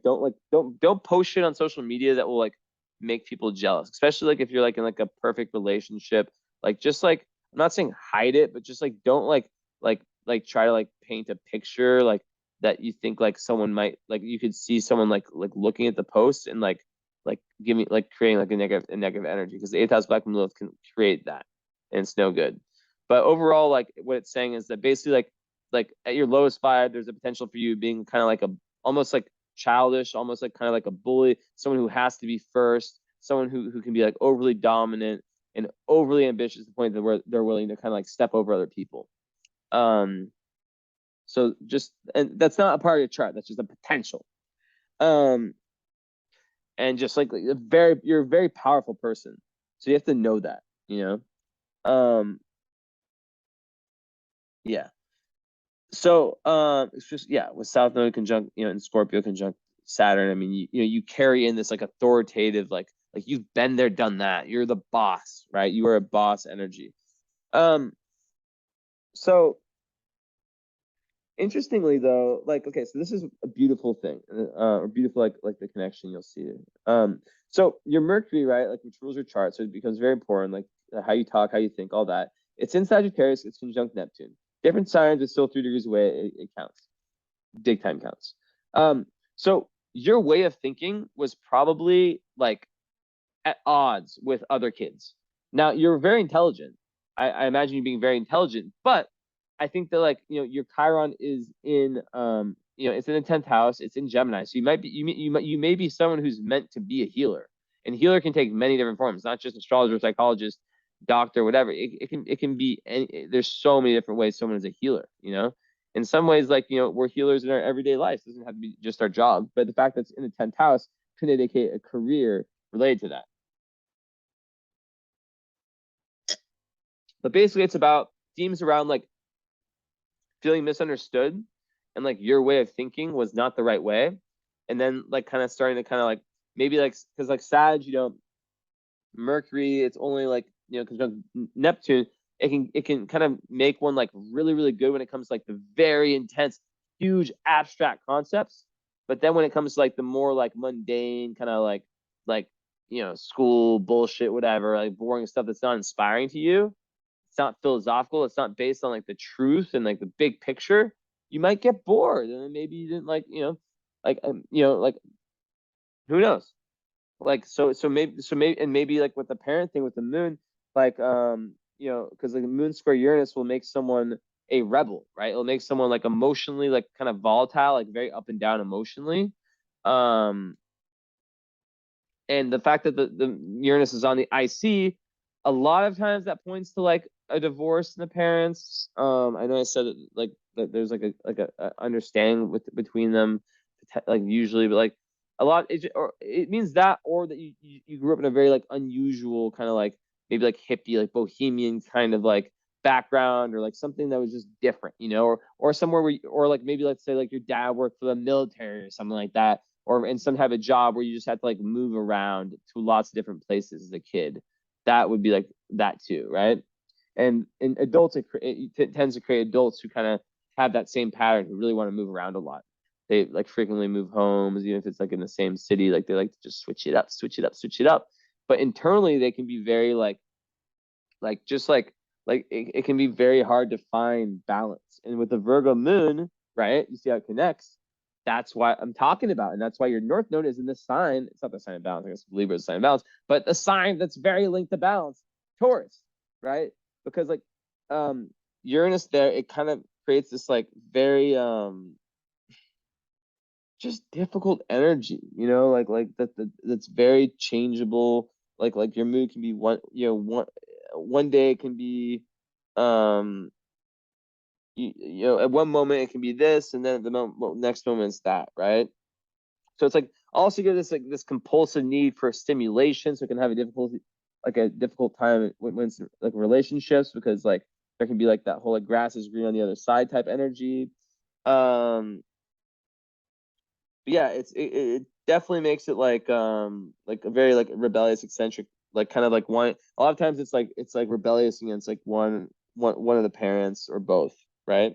Speaker 1: don't post shit on social media that will like make people jealous, especially like if you're like in like a perfect relationship. Like just like I'm not saying hide it, but just like don't like try to like paint a picture like that you think like someone might like you could see someone like looking at the post and like giving like creating like a negative energy, because the eighth house Black Lilith can create that, and it's no good. But overall, like what it's saying is that basically like at your lowest vibe, there's a potential for you being kind of like almost like childish, almost like kind of like a bully, someone who has to be first, someone who can be like overly dominant and overly ambitious to the point that where they're willing to kind of like step over other people. Um, so just, and that's not a part of your chart. That's just a potential. Um, and just like you're a very powerful person. So you have to know that, yeah. So it's just, yeah, with South Node conjunct, and Scorpio conjunct Saturn. I mean, you carry in this like authoritative, like you've been there, done that. You're the boss, right? You are a boss energy. Um, so interestingly though, like, okay, so this is a beautiful thing, or beautiful like the connection you'll see. So your Mercury, right, like which rules your chart, so it becomes very important, like how you talk, how you think, all that. It's in Sagittarius, it's conjunct Neptune. Different signs, it's still 3 degrees away. It counts. Big time counts. So your way of thinking was probably like at odds with other kids. Now you're very intelligent. I imagine you being very intelligent, but I think that like your Chiron is in it's in the 10th house. It's in Gemini, so you may be someone who's meant to be a healer, and healer can take many different forms, not just astrologer, psychologist, doctor, whatever. It can be any, there's so many different ways someone is a healer. In some ways, like we're healers in our everyday life. It doesn't have to be just our job, but the fact that it's in the 10th house can indicate a career related to that. But basically, it's about themes around like feeling misunderstood, and like your way of thinking was not the right way, and then like kind of starting to kind of like maybe like because like Sag, Mercury, it's only like because Neptune, it can kind of make one like really really good when it comes to like the very intense, huge abstract concepts. But then when it comes to like the more like mundane kind of like school bullshit, whatever, like boring stuff that's not inspiring to you, it's not philosophical, it's not based on like the truth and like the big picture, you might get bored, and then maybe you didn't like who knows, like maybe like with the parent thing with the moon, like because like the moon square Uranus will make someone a rebel, right? It'll make someone like emotionally like kind of volatile, like very up and down emotionally. um And the fact that the Uranus is on the IC, a lot of times that points to like a divorce in the parents. I know I said it, like that there's like a understanding between them, like usually, but like a lot or it means that, or that you grew up in a very like unusual kind of like maybe like hippie like bohemian kind of like background, or like something that was just different, or somewhere where or like maybe let's say like your dad worked for the military or something like that, or in some type of job where you just had to like move around to lots of different places as a kid. That would be like that too, right? And in adults, it tends to create adults who kind of have that same pattern, who really want to move around a lot. They like frequently move homes, even if it's like in the same city. Like they like to just switch it up, switch it up, switch it up. But internally, they can be very just it can be very hard to find balance. And with the Virgo moon, right? You see how it connects. That's why I'm talking about, and that's why your North Node is in this sign. It's not the sign of balance. I guess Libra is the sign of balance, but the sign that's very linked to balance, Taurus, right? Because like Uranus there, it kind of creates this like very just difficult energy, like that's very changeable. Like your mood can be one day it can be um at one moment it can be this, and then at the next moment it's that, right? So it's like also get this compulsive need for stimulation, so it can have a difficult time when it's like relationships, because like there can be like that whole like grass is green on the other side type energy. Yeah, it definitely makes it like a very like rebellious, eccentric, like kind of like one. A lot of times it's like rebellious against like one of the parents or both, right?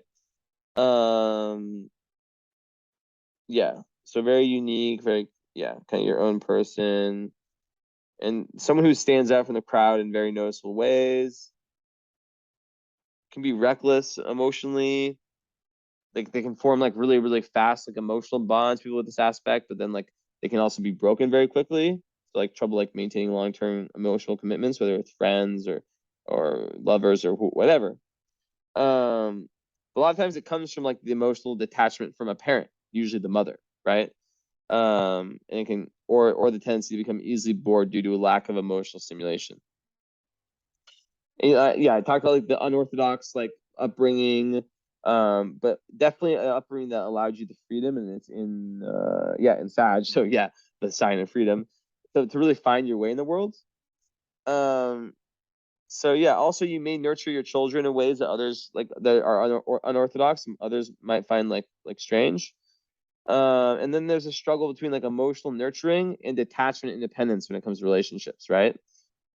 Speaker 1: Um, yeah. So very unique, very, yeah, kind of your own person, and someone who stands out from the crowd in very noticeable ways. Can be reckless emotionally. Like they can form like really, really fast, like emotional bonds, people with this aspect, but then like they can also be broken very quickly. So like trouble like maintaining long-term emotional commitments, whether it's friends or lovers or whatever. A lot of times it comes from like the emotional detachment from a parent, usually the mother, right? And it can, or the tendency to become easily bored due to a lack of emotional stimulation. Yeah, I talked about like the unorthodox like upbringing, but definitely an upbringing that allowed you the freedom, and it's in Sag. So yeah, the sign of freedom. So to really find your way in the world. Um, so yeah, also you may nurture your children in ways that others like that are unorthodox, and others might find like strange. And then there's a struggle between like emotional nurturing and detachment independence when it comes to relationships, right?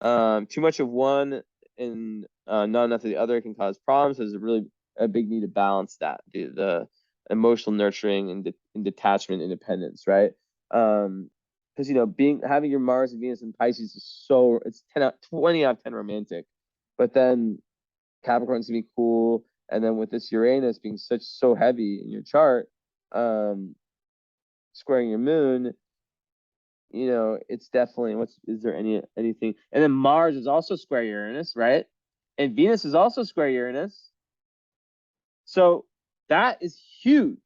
Speaker 1: Too much of one and not enough of the other can cause problems. There's really a big need to balance that, the emotional nurturing and detachment independence, right? Because having your Mars and Venus and Pisces is it's 20 out of 10 romantic, but then Capricorn's gonna be cool, and then with this Uranus being so heavy in your chart, um, squaring your moon, it's definitely is there anything? And then Mars is also square Uranus, right? And Venus is also square Uranus. So that is huge.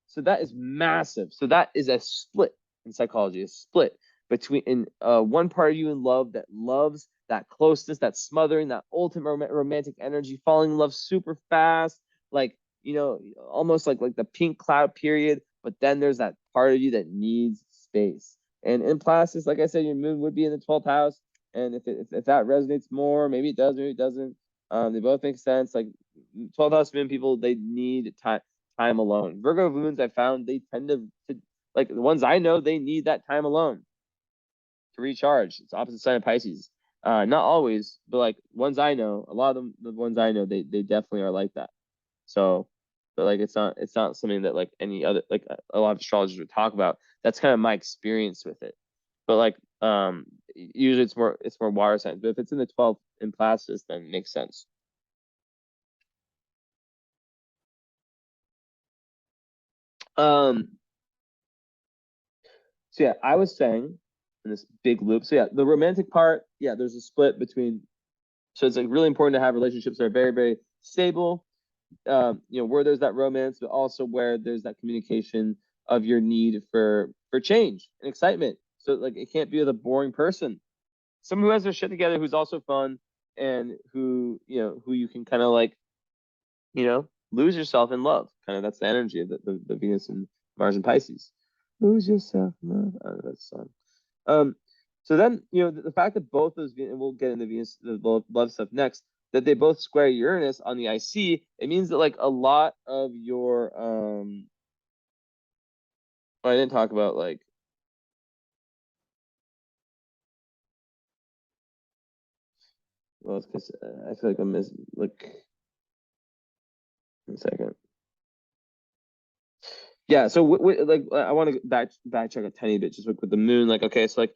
Speaker 1: So that is massive. So that is a split in psychology, a split between one part of you in love that loves that closeness, that smothering, that ultimate romantic energy, falling in love super fast, like almost like the pink cloud period. But then there's that part of you that needs space. And in Placidus, like I said, your moon would be in the 12th house. And if that resonates more, maybe it does, maybe it doesn't. They both make sense. Like 12th house moon people, they need time alone. Virgo moons, I found they tend to like the ones I know, they need that time alone to recharge. It's opposite sign of Pisces. Not always, but like ones I know, a lot of them, the ones I know, they definitely are like that. So, but like it's not something that like any other like a lot of astrologers would talk about. That's kind of my experience with it. But like usually it's more water signs. But if it's in the 12th in Placidus, then it makes sense. Um, So yeah, I was saying in this big loop. So yeah, the romantic part, yeah, there's a split between. So it's like really important to have relationships that are very, very stable. Where there's that romance, but also where there's that communication of your need for change and excitement. So like it can't be with a boring person. Someone who has their shit together, who's also fun, and who who you can kind of like lose yourself in love. Kind of that's the energy of the Venus and Mars and Pisces. Lose yourself in love. I don't know that song. Um, so then the fact that both those, and we'll get into Venus, the love stuff next, that they both square Uranus on the IC, it means that like a lot of your oh, I didn't talk about like, well, it's because I feel like I'm missing like, 1 second. Yeah, so like I want to backtrack a tiny bit just with the moon. Like, okay, so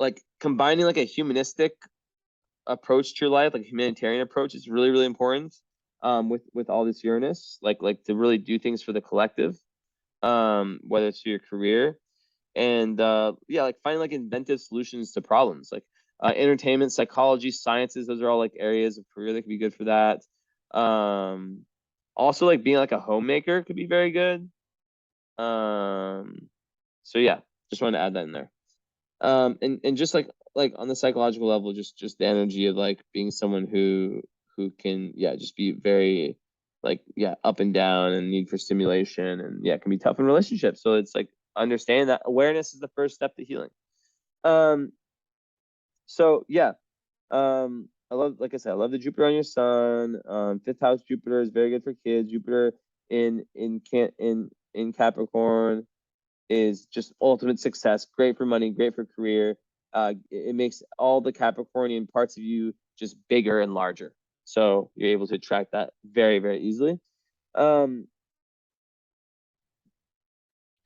Speaker 1: like combining like a humanistic approach to your life, like a humanitarian approach, is really really important. With all this Uranus, like to really do things for the collective, whether it's for your career, and yeah, like finding like inventive solutions to problems, like entertainment, psychology, sciences. Those are all like areas of career that could be good for that. Um, Also like being like a homemaker could be very good. So yeah, just wanted to add that in there. And just like on the psychological level, just the energy of like being someone who can, yeah, just be very like, yeah, up and down and need for stimulation, and yeah, can be tough in relationships. So it's like understanding that awareness is the first step to healing. Um, so yeah, I love, like I said, I love the Jupiter on your sun. Fifth house Jupiter is very good for kids. Jupiter in Capricorn is just ultimate success. Great for money, great for career. It makes all the Capricornian parts of you just bigger and larger. So you're able to attract that very, very easily. Um,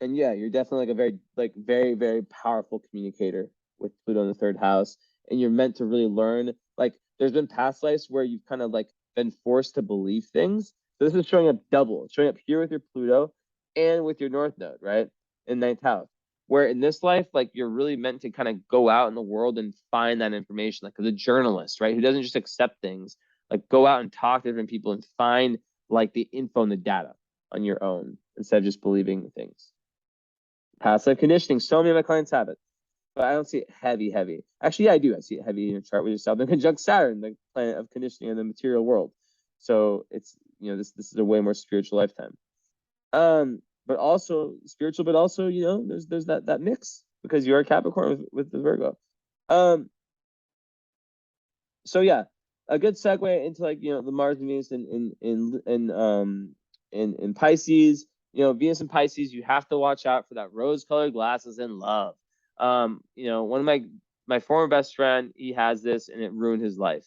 Speaker 1: and yeah, you're definitely like a very, very powerful communicator with Pluto in the third house. And you're meant to really learn. Like, there's been past lives where you've kind of like been forced to believe things. So this is showing up double. It's showing up here with your Pluto and with your North Node, right? In ninth house. Where in this life, like you're really meant to kind of go out in the world and find that information, like as a journalist, right? Who doesn't just accept things, like go out and talk to different people and find like the info and the data on your own instead of just believing things. Passive conditioning. So many of my clients have it, but I don't see it heavy, heavy. Actually, yeah, I do. I see it heavy in your chart with yourself and conjunct Saturn, the planet of conditioning in the material world. So it's this is a way more spiritual lifetime. But also spiritual, but also there's that mix because you're a Capricorn with the Virgo. Um, so yeah, a good segue into like the Mars and Venus in Pisces. Venus and Pisces, you have to watch out for that rose-colored glasses in love. One of my former best friend, he has this and it ruined his life.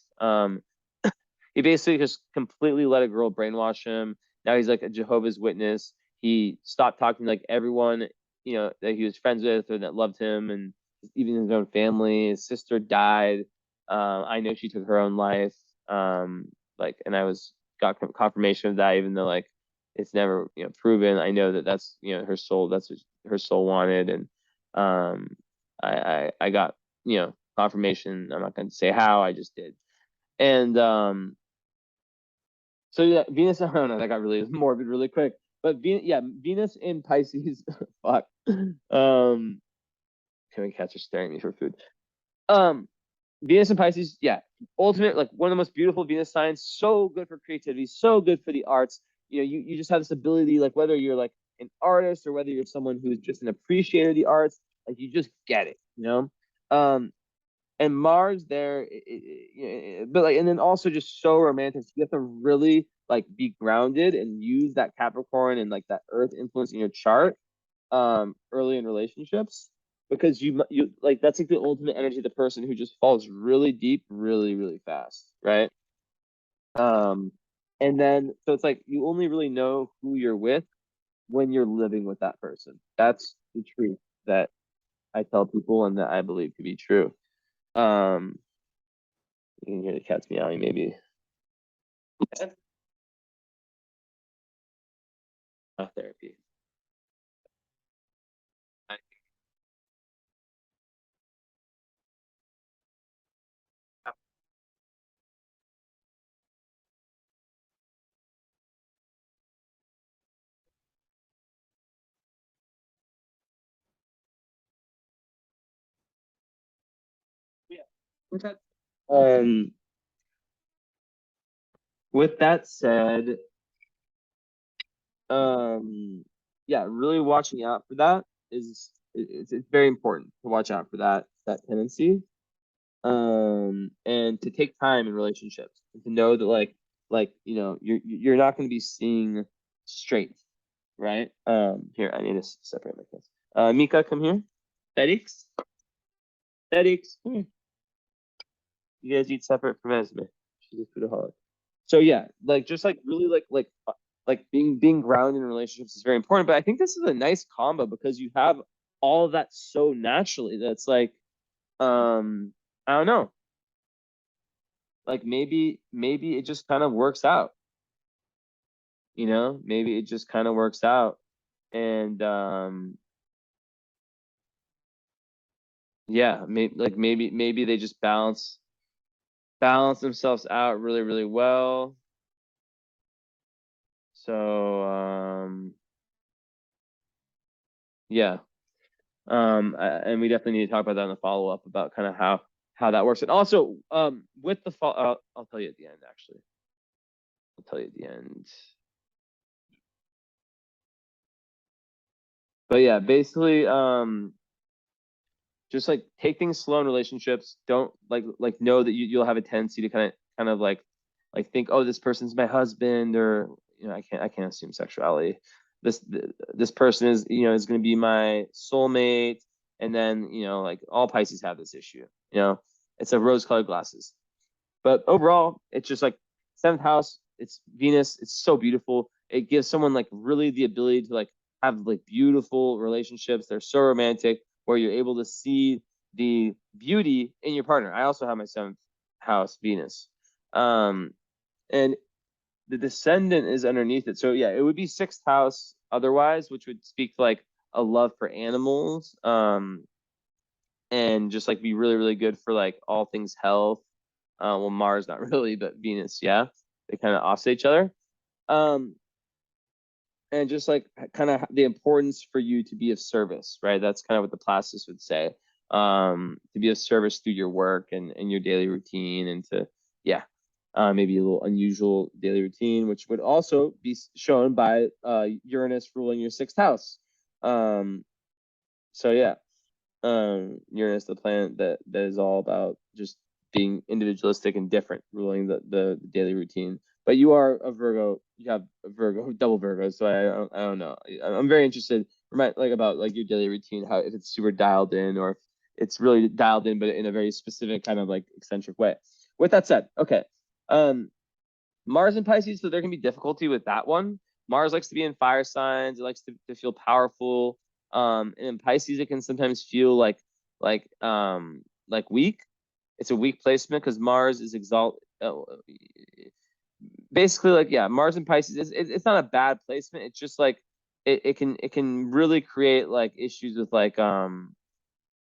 Speaker 1: He basically just completely let a girl brainwash him. Now he's like a Jehovah's Witness. He stopped talking to like everyone, that he was friends with or that loved him, and even his own family. His sister died. I know she took her own life. And I got confirmation of that, even though like it's never proven. I know that that's her soul. That's what her soul wanted, and I got confirmation. I'm not going to say how. I just did, and so yeah, Venus. I don't know. That got really morbid really quick. But Venus in Pisces. Fuck. Can we catch her staring at me for food? Um, Venus and Pisces. Yeah, ultimate, like one of the most beautiful Venus signs. So good for creativity. So good for the arts. You just have this ability, like whether you're like an artist or whether you're someone who's just an appreciator of the arts, like you just get it. And Mars there, but like, and then also just so romantic. So you have to really like be grounded and use that Capricorn and like that Earth influence in your chart, early in relationships, because you like that's like the ultimate energy of the person who just falls really deep, really, really fast, right? Um, and then so it's like you only really know who you're with when you're living with that person. That's the truth that I tell people and that I believe to be true. Um, you can hear the cats meowing, maybe. Therapy. with that, um, with that said, yeah, really watching out for that it's very important to watch out for that tendency. And to take time in relationships and to know that you're not going to be seeing straight, right? Here, I need to separate my kids. Mika, come here. Felix, Felix, come here. You guys eat separate from Esme. She's a foodaholic. So yeah, like just like really like being grounded in relationships is very important. But I think this is a nice combo because you have all of that so naturally. That's like I don't know, like maybe it just kind of works out. Maybe it just kind of works out, and yeah, maybe they just balance themselves out really really well. So yeah. And we definitely need to talk about that in the follow up about kind of how that works. And also, with the I'll tell you at the end. Actually, I'll tell you at the end. But yeah, basically, just like take things slow in relationships. Don't know that you'll have a tendency to kind of think, oh, this person's my husband, or I can't assume sexuality. This person is going to be my soulmate, and then like all Pisces have this issue. It's a rose-colored glasses. But overall, it's just like seventh house. It's Venus. It's so beautiful. It gives someone like really the ability to like have like beautiful relationships. They're so romantic where you're able to see the beauty in your partner. I also have my seventh house Venus, and the descendant is underneath it. So yeah, it would be sixth house otherwise, which would speak to like a love for animals, and just like be really really good for like all things health. Well, Mars not really, but Venus, yeah, they kind of offset each other. Um, and just like kind of the importance for you to be of service, right? That's kind of what the Placidus would say. To be of service through your work and your daily routine, and to yeah, maybe a little unusual daily routine, which would also be shown by Uranus ruling your sixth house. So yeah, Uranus, the planet that is all about just being individualistic and different, ruling the daily routine. But you are a Virgo. You have a Virgo, double Virgo. So I don't know. I'm very interested, about like your daily routine, how if it's super dialed in or if it's really dialed in, but in a very specific kind of like eccentric way. With that said, okay. Mars and Pisces, so there can be difficulty with that one. Mars likes to be in fire signs. It likes to feel powerful. And in Pisces, it can sometimes feel like weak. It's a weak placement because Mars is basically like yeah, Mars and Pisces. It's not a bad placement. It's just like it can really create like issues with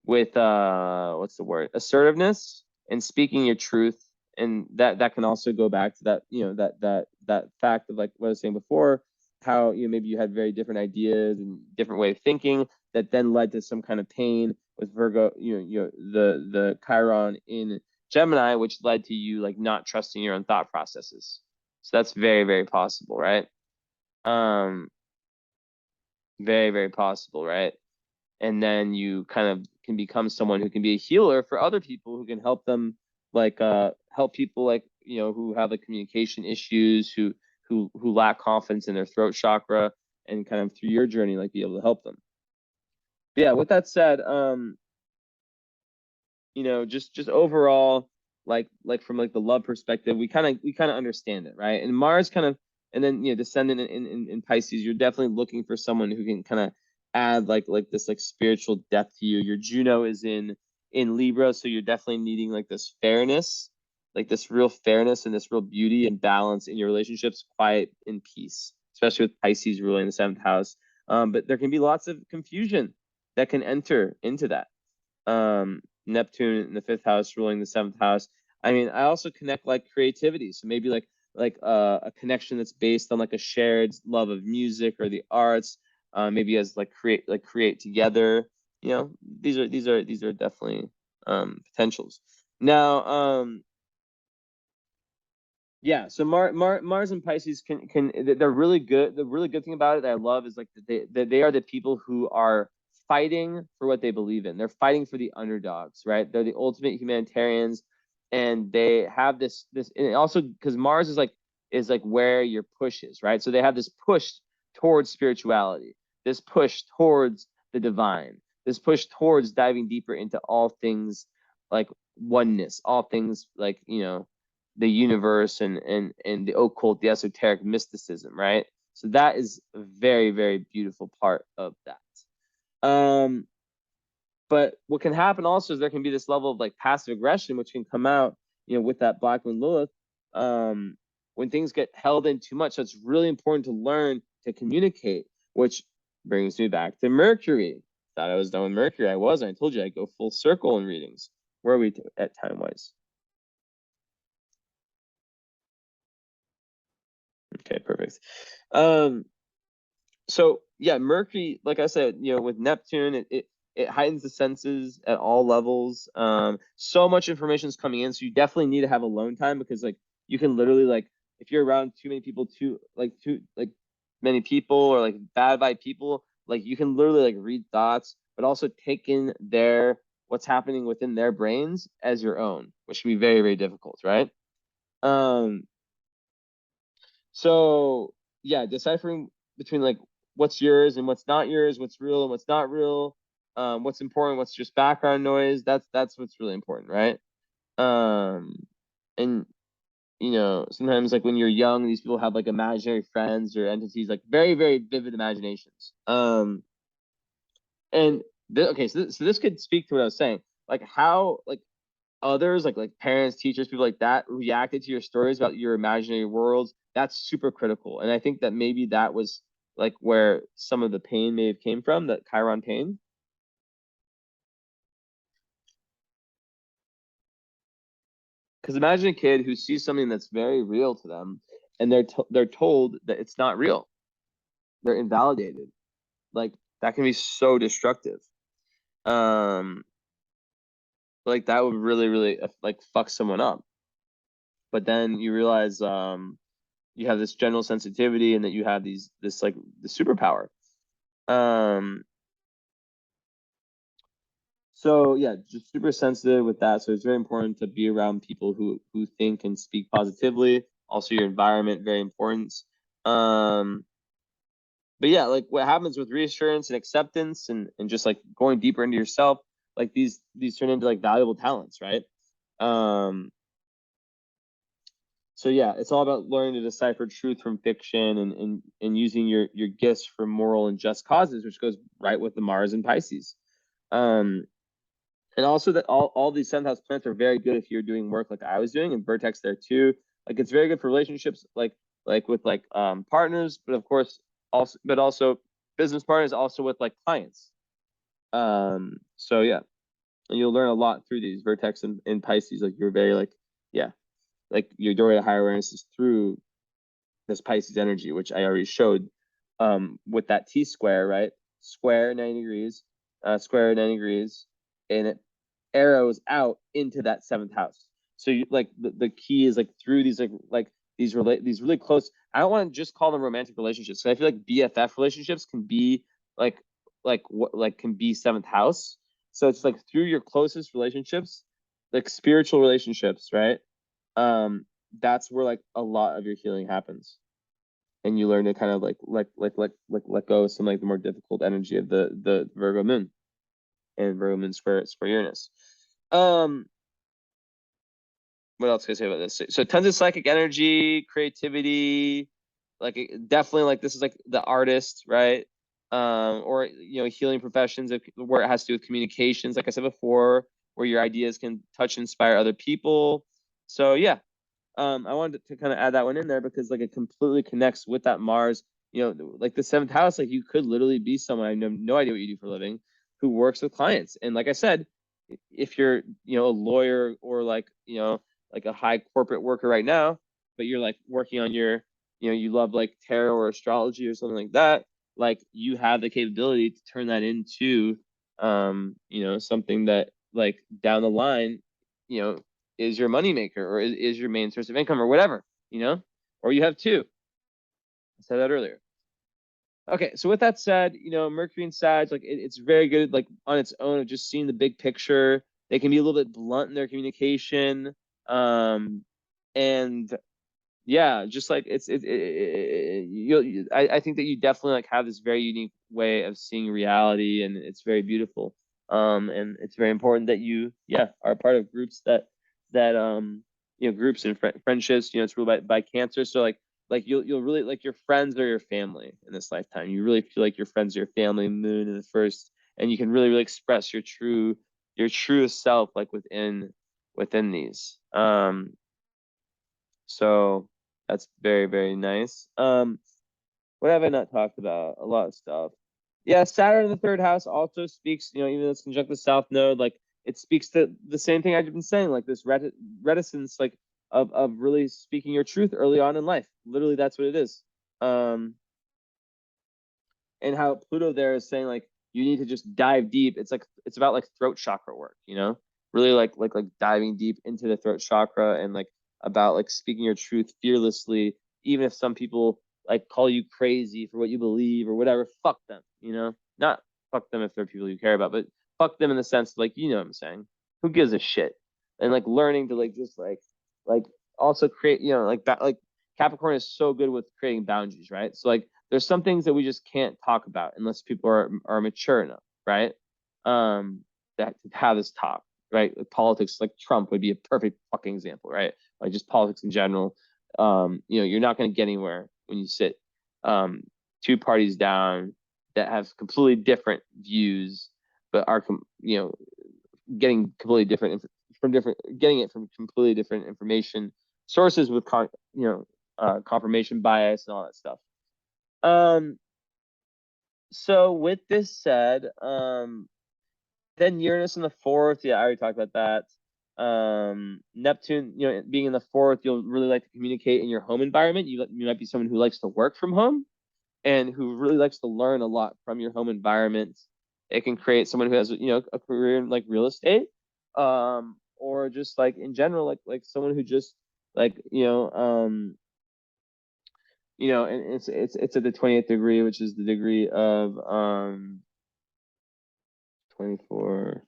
Speaker 1: what's the word, assertiveness and speaking your truth, and that can also go back to that that fact of like what I was saying before, how maybe you had very different ideas and different way of thinking that then led to some kind of pain with Virgo, the Chiron in Gemini, which led to you like not trusting your own thought processes. So that's very very possible, right? um Very very possible, right? And then you kind of can become someone who can be a healer for other people, who can help them help people who have like communication issues, who lack confidence in their throat chakra, and kind of through your journey like be able to help them. But yeah, with that said, just overall, from like the love perspective, we kind of understand it, right? And Mars kind of, and then descendant in Pisces, you're definitely looking for someone who can kind of add this like spiritual depth to you. Your Juno is in Libra, so you're definitely needing like this fairness, like this real fairness and this real beauty and balance in your relationships, quiet and peace, especially with Pisces ruling the seventh house. But there can be lots of confusion that can enter into that. Neptune in the fifth house ruling the seventh house. I mean, I also connect like creativity. So maybe a connection that's based on like a shared love of music or the arts. Maybe as create together. These are definitely potentials. Now, yeah, so Mars and Pisces they're really good. The really good thing about it that I love is like that they are the people who are fighting for what they believe in. They're fighting for the underdogs, right? They're the ultimate humanitarians, and they have this and also because Mars is like where your push is, right? So they have this push towards spirituality, this push towards the divine, this push towards diving deeper into all things like oneness, all things like, the universe and the occult, the esoteric mysticism, right? So that is a very, very beautiful part of that. But what can happen also is there can be this level of like passive aggression, which can come out, with that Black Moon Lilith, when things get held in too much. So it's really important to learn to communicate, which brings me back to Mercury. Thought I was done with Mercury. I wasn't. I told you I'd go full circle in readings. Where are we at time wise? Okay, perfect. Um, so yeah, Mercury, like I said, with Neptune, it heightens the senses at all levels. So much information is coming in, so you definitely need to have alone time because like you can literally like if you're around too many people, too like many people or like bad vibe people, like you can literally like read thoughts, but also take in their what's happening within their brains as your own, which can be very, very difficult, right? Um, so yeah, deciphering between like what's yours and what's not yours, what's real and what's not real, what's important, what's just background noise. That's what's really important, right? And sometimes like when you're young, these people have like imaginary friends or entities, like very, very vivid imaginations. And okay, so this could speak to what I was saying, like how like others like parents, teachers, people like that reacted to your stories about your imaginary worlds. That's super critical, and I think that maybe that was like where some of the pain may have came from, that Chiron pain. Because imagine a kid who sees something that's very real to them and they're told that it's not real, they're invalidated. Like that can be so destructive. um like that would really, really like fuck someone up. But then you realize you have this general sensitivity and that you have this like the superpower. Um, so yeah, just super sensitive with that. So it's very important to be around people who think and speak positively. Also, your environment very important. Um, but yeah, like what happens with reassurance and acceptance and just like going deeper into yourself, like these turn into like valuable talents, right? Um, so yeah, it's all about learning to decipher truth from fiction and using your gifts for moral and just causes, which goes right with the Mars and Pisces. Um, and also that all these seventh house planets are very good if you're doing work like I was doing, and Vertex there too. Like it's very good for relationships, like with like partners, but of course also business partners, also with like clients. So yeah, and you'll learn a lot through these Vertex and Pisces. Like you're very like yeah, like your doorway to higher awareness is through this Pisces energy, which I already showed with that T square, right? Square 90 degrees, square 90 degrees, and it arrows out into that seventh house. So you like the key is like through these these really close. I don't want to just call them romantic relationships. So I feel like BFF relationships can be like what like can be seventh house. So it's like through your closest relationships, like spiritual relationships, right? Um, that's where like a lot of your healing happens, and you learn to kind of let go of some like the more difficult energy of the Virgo moon and Virgo moon square Uranus. Um, what else can I say about this? So tons of psychic energy, creativity, like definitely like this is like the artist, right? Or healing professions where it has to do with communications, like I said before, where your ideas can touch and inspire other people. So yeah, I wanted to kind of add that one in there because like it completely connects with that Mars. Like the seventh house, like you could literally be someone, I have no idea what you do for a living, who works with clients. And like I said, if you're a lawyer or like a high corporate worker right now, but you're like working on your you love like tarot or astrology or something like that, like you have the capability to turn that into something that like down the line is your moneymaker, or is your main source of income, or whatever, or you have two. I said that earlier. Okay, so with that said, Mercury and Sag, like it's very good, like on its own of just seeing the big picture. They can be a little bit blunt in their communication, and yeah, just like I think that you definitely like have this very unique way of seeing reality, and it's very beautiful. And it's very important that you are a part of groups that groups and friendships. It's ruled by Cancer, so like you'll really like your friends are your family in this lifetime. You really feel like your friends are your family. Moon in the first, and you can really express your true self like within these. So that's very, very nice. What have I not talked about? A lot of stuff. Yeah, Saturn in the third house also speaks, even though it's conjunct the South Node, like it speaks to the same thing I've been saying, like this reticence, like of really speaking your truth early on in life. Literally, that's what it is. And how Pluto there is saying like you need to just dive deep. It's about like throat chakra work, really like diving deep into the throat chakra, and like about like speaking your truth fearlessly, even if some people like call you crazy for what you believe or whatever. Fuck them, not fuck them if they're people you care about, but fuck them in the sense of, like, what I'm saying. Who gives a shit? And like learning to like just like also create, like Capricorn is so good with creating boundaries, right? So like there's some things that we just can't talk about unless people are mature enough, right? That to have this talk, right? Like politics, like Trump would be a perfect fucking example, right? Like just politics in general. You're not going to get anywhere when you sit two parties down that have completely different views, but are getting completely different getting it from completely different information sources with confirmation bias and all that stuff. So with this said, then Uranus in the fourth, I already talked about that. Neptune, being in the fourth, you'll really like to communicate in your home environment. You might be someone who likes to work from home and who really likes to learn a lot from your home environment. It can create someone who has, a career in like real estate, or just like in general, like someone who just like, and it's at the 20th degree, which is the degree of 24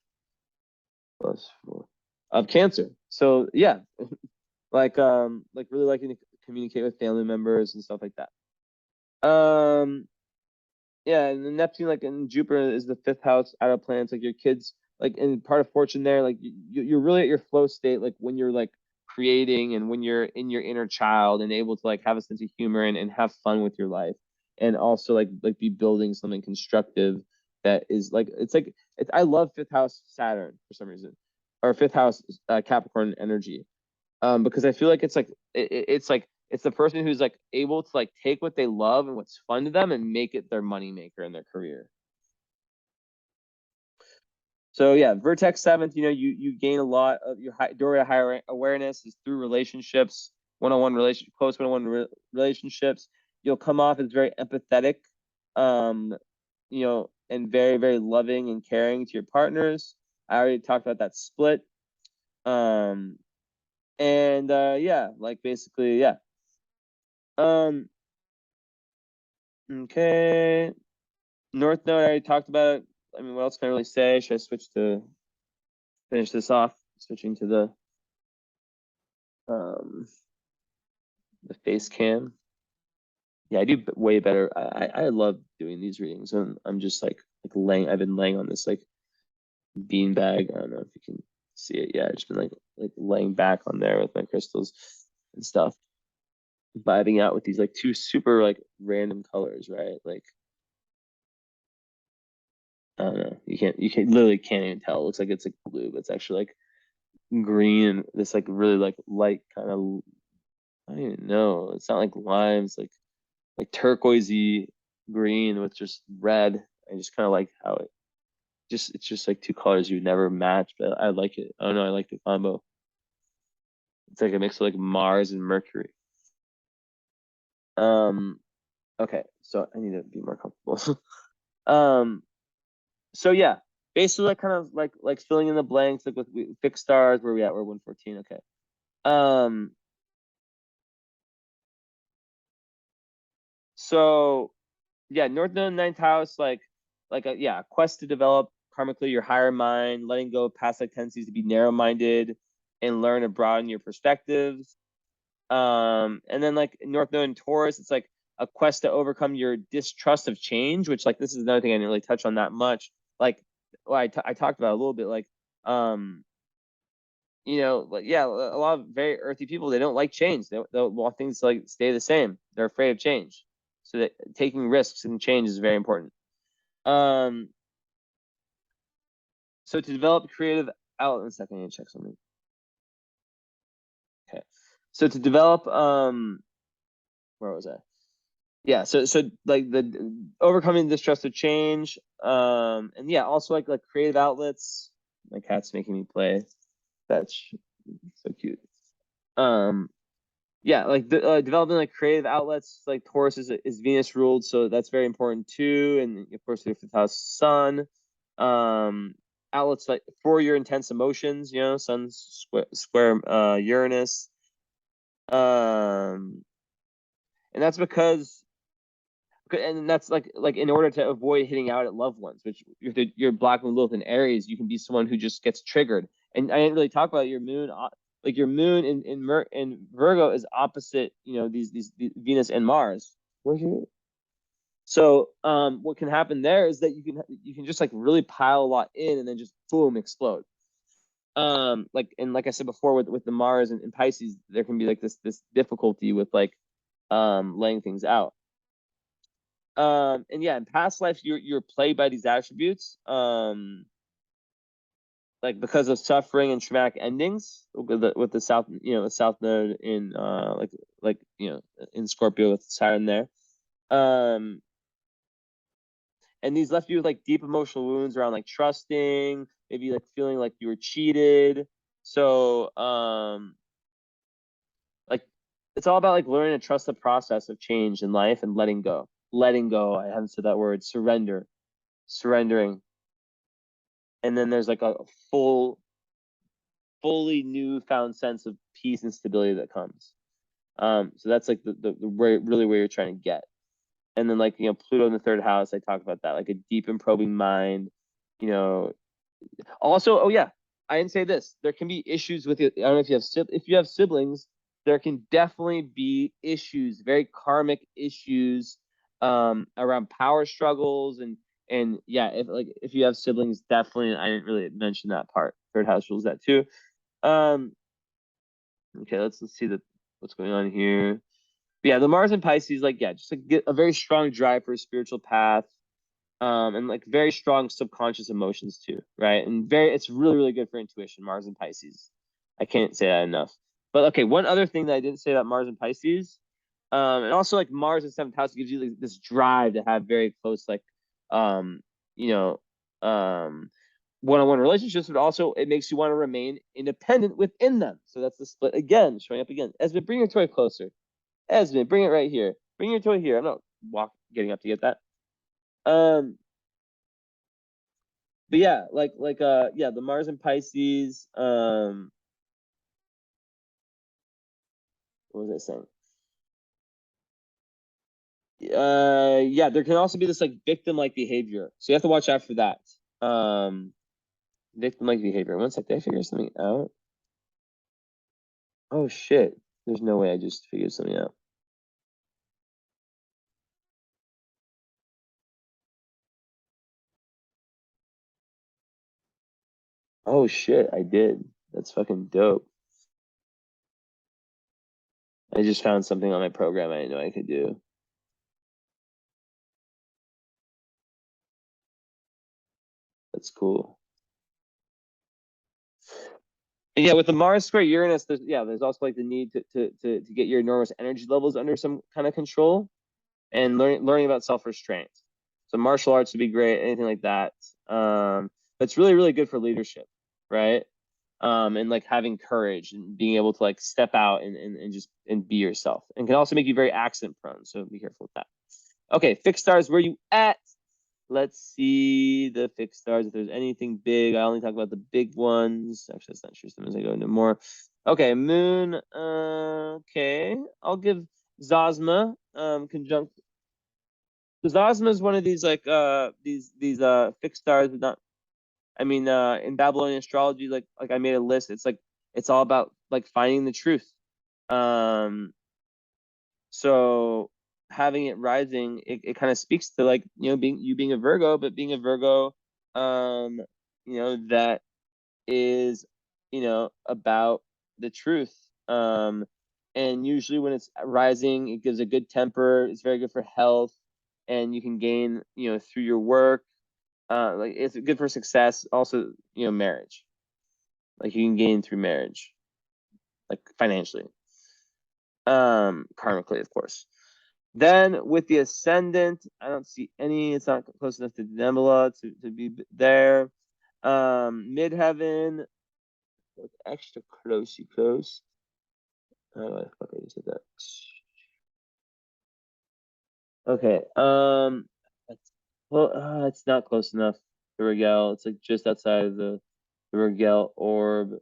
Speaker 1: plus 4 of Cancer. So yeah, like really liking to communicate with family members and stuff like that. Yeah, and the Neptune, like, in Jupiter is the fifth house out of planets, like your kids, like in part of fortune there, like you're really at your flow state, like when you're like creating and when you're in your inner child and able to like have a sense of humor and have fun with your life, and also like be building something constructive that is like I love fifth house Saturn for some reason, or fifth house Capricorn energy, because I feel like it's the person who's like able to like take what they love and what's fun to them and make it their money maker in their career. So yeah, Vertex seventh, you gain a lot of your doorway to higher awareness is through relationships, close one-on-one relationships. You'll come off as very empathetic, and very, very loving and caring to your partners. I already talked about that split. And yeah, like basically, yeah. Okay. North Node, I already talked about it. I mean, what else can I really say? Should I switch to finish this off? Switching to the face cam. Yeah, I do way better. I love doing these readings, and I'm just like laying. I've been laying on this like bean bag. I don't know if you can see it. Yeah, I've just been like laying back on there with my crystals and stuff, vibing out with these like two super like random colors, right? Like I don't know. You literally can't even tell. It looks like it's like blue, but it's actually like green and this like really like light kind of, I don't even know. It's not like lime, it's like turquoisey green with just red. I just kind of like how it's just like two colors you would never match, but I like it. I don't know, I like the combo. It's like a mix of like Mars and Mercury. Um okay, so I need to be more comfortable. So yeah, basically like kind of like filling in the blanks, like with fixed stars. Where we at? We're 114. Okay. So yeah, North Node, ninth house, like a yeah, quest to develop karmically your higher mind, letting go of past like tendencies to be narrow-minded and learn and broaden your perspectives. And then like North Node and Taurus, it's like a quest to overcome your distrust of change, which like this is another thing I didn't really touch on that much. Like, well, I talked about a little bit, like, like yeah, a lot of very earthy people, they don't like change. They'll want things to like stay the same. They're afraid of change, so that taking risks and change is very important. Um, so to develop creative outlet, one second, I need to check something. Okay, so to develop where was I? Yeah, so like the overcoming distrust of change, and yeah, also like creative outlets. My cat's making me play. That's so cute. Um, yeah, like developing like creative outlets. Like Taurus is Venus ruled, so that's very important too. And of course, your fifth house Sun. Outlets like for your intense emotions. Sun's square Uranus. And that's because and that's like in order to avoid hitting out at loved ones, which your Black Moon Lilith in Aries, you can be someone who just gets triggered. And I didn't really talk about your moon, like your moon in Virgo is opposite, these Venus and Mars. Where's your So what can happen there is that you can just like really pile a lot in and then just boom explode. Like I said before, with the Mars and Pisces, there can be like this difficulty with like laying things out. And yeah, in past life, you're plagued by these attributes, like because of suffering and traumatic endings with the South, the South Node in in Scorpio with Saturn there. Um, and these left you with like deep emotional wounds around like trusting, maybe like feeling like you were cheated. So like it's all about like learning to trust the process of change in life and letting go. Letting go. I haven't said that word. Surrendering. And then there's like a fully newfound sense of peace and stability that comes. So that's like the really where you're trying to get. And then like Pluto in the third house, I talk about that, like a deep and probing mind. You know, Also, oh yeah, I didn't say this. There can be issues with it. I don't know if you have siblings. There can definitely be issues, very karmic issues, around power struggles and yeah, if you have siblings, definitely. I didn't really mention that part. Third house rules that too. Um, okay, let's see what's going on here. But yeah, the Mars and Pisces, like yeah, just like get a very strong drive for a spiritual path, and like very strong subconscious emotions too, right? And it's really good for intuition, Mars and Pisces. I can't say that enough. But okay, one other thing that I didn't say about Mars and Pisces, and also like Mars in seventh house gives you like this drive to have very close like you know um one-on-one relationships, but also it makes you want to remain independent within them. So that's the split again, showing up again. Esmond, bring your toy closer. Esmond, bring it right here. Bring your toy here. I'm not getting up to get that. Um, but yeah, yeah, the Mars and Pisces. What was I saying? Yeah, there can also be this like victim-like behavior, so you have to watch out for that. Victim-like behavior. One sec, did I figure something out? Oh shit! There's no way I just figured something out. Oh shit! I did. That's fucking dope. I just found something on my program I didn't know I could do. That's cool. And yeah, with the Mars square Uranus, there's also like the need to get your enormous energy levels under some kind of control and learning about self restraint. So martial arts would be great, anything like that. But it's really good for leadership, right? And like having courage and being able to like step out and just and be yourself, and can also make you very accident prone. So be careful with that. Okay, fixed stars, where you at? let's see the fixed stars. If there's anything big, I only talk about the big ones. Actually, that's not true. Sometimes I go into more. Okay, moon. Okay, I'll give Zosma conjunct. So Zosma is one of these like these fixed stars, but not. I mean, in Babylonian astrology, like I made a list. It's like it's all about like finding the truth. Um, so having it rising, it kind of speaks to like being a Virgo, but being a Virgo, um, that is about the truth. And usually when it's rising, it gives a good temper. It's very good for health, and you can gain through your work. Like it's good for success. Also, marriage. Like you can gain through marriage, like financially, karmically, of course. Then with the ascendant, I don't see any. It's not close enough to Nebula to be there. Midheaven, extra close. Oh, fuck, I just said that. Okay. It's not close enough to Rigel. It's like just outside of the Rigel orb.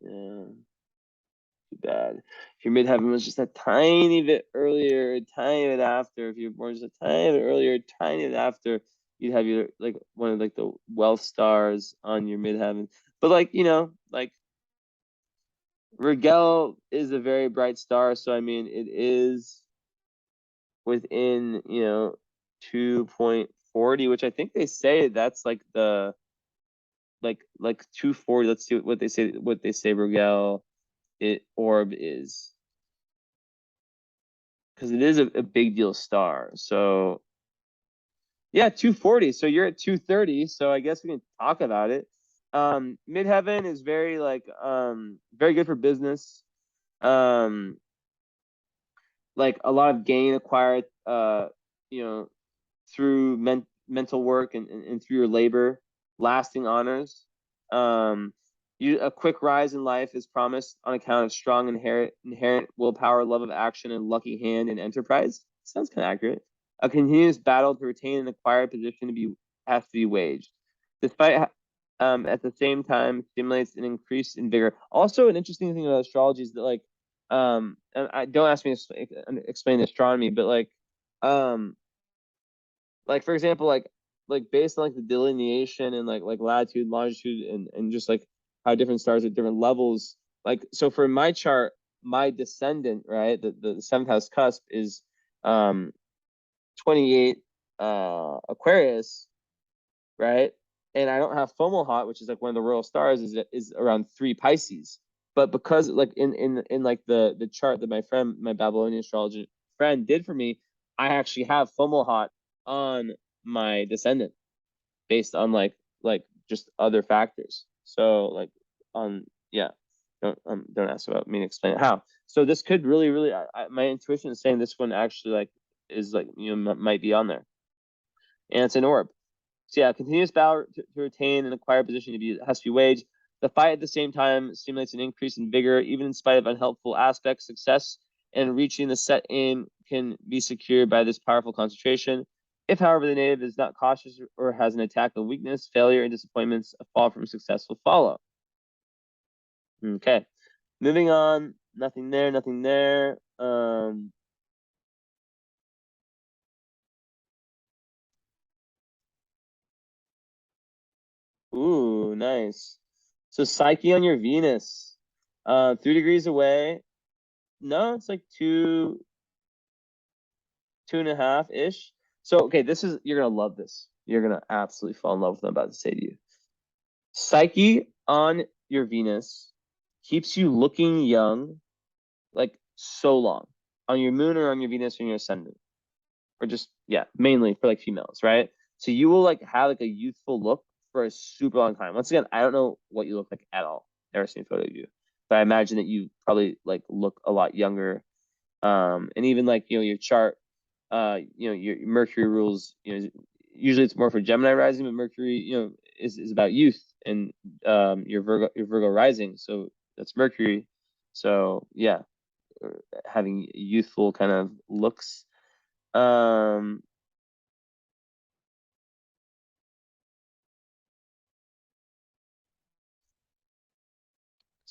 Speaker 1: Yeah. Too bad. If your midheaven was just a tiny bit earlier, a tiny bit after, if you were born just a tiny bit earlier, a tiny bit after, you'd have your like one of like the wealth stars on your midheaven. But like, like Rigel is a very bright star, so I mean it is within, 2.40, which I think they say that's like the like 240. Let's see what they say Rigel orb is. Because it is a big deal star. So yeah, 240. So you're at 230. So I guess we can talk about it. Midheaven is very like very good for business. Um, like a lot of gain acquired you know through mental work and through your labor, lasting honors. Um, a quick rise in life is promised on account of strong inherent willpower, love of action, and lucky hand and enterprise. Sounds kind of accurate. A continuous battle to retain an acquired position has to be waged, despite at the same time stimulates an increase in vigor. Also, an interesting thing about astrology is that and I don't ask me to explain astronomy, but like for example, like based on like the delineation and like latitude, longitude, and just like how different stars at different levels. Like so for my chart, my descendant, right, the seventh house cusp is 28 Aquarius, right? And I don't have Fomalhaut, which is like one of the royal stars, is around 3 Pisces. But because like in like the chart that my Babylonian astrologer friend did for me, I actually have Fomalhaut on my descendant based on like just other factors. So like yeah, don't ask about me to explain it how. So this could really my intuition is saying this one actually like is like might be on there, and it's an orb. So yeah, continuous battle to retain and acquire position has to be waged. The fight at the same time stimulates an increase in vigor, even in spite of unhelpful aspects. Success and reaching the set aim can be secured by this powerful concentration. If, however, the native is not cautious or has an attack of weakness, failure and disappointments, a fall from success will follow. Okay, moving on. Nothing there. Nothing there. Ooh, nice. So Psyche on your Venus, 3 degrees away. No, it's like 2.5 ish. So okay, you're gonna love this. You're gonna absolutely fall in love with what I'm about to say to you. Psyche on your Venus keeps you looking young, like so long. On your moon or on your Venus or your ascendant. Or just mainly for like females, right? So you will like have like a youthful look for a super long time. Once again, I don't know what you look like at all. Never seen a photo of you, but I imagine that you probably like look a lot younger. And even like your chart, your Mercury rules. Usually it's more for Gemini rising, but Mercury, is about youth, and your Virgo rising. So that's Mercury. So yeah, having youthful kind of looks. So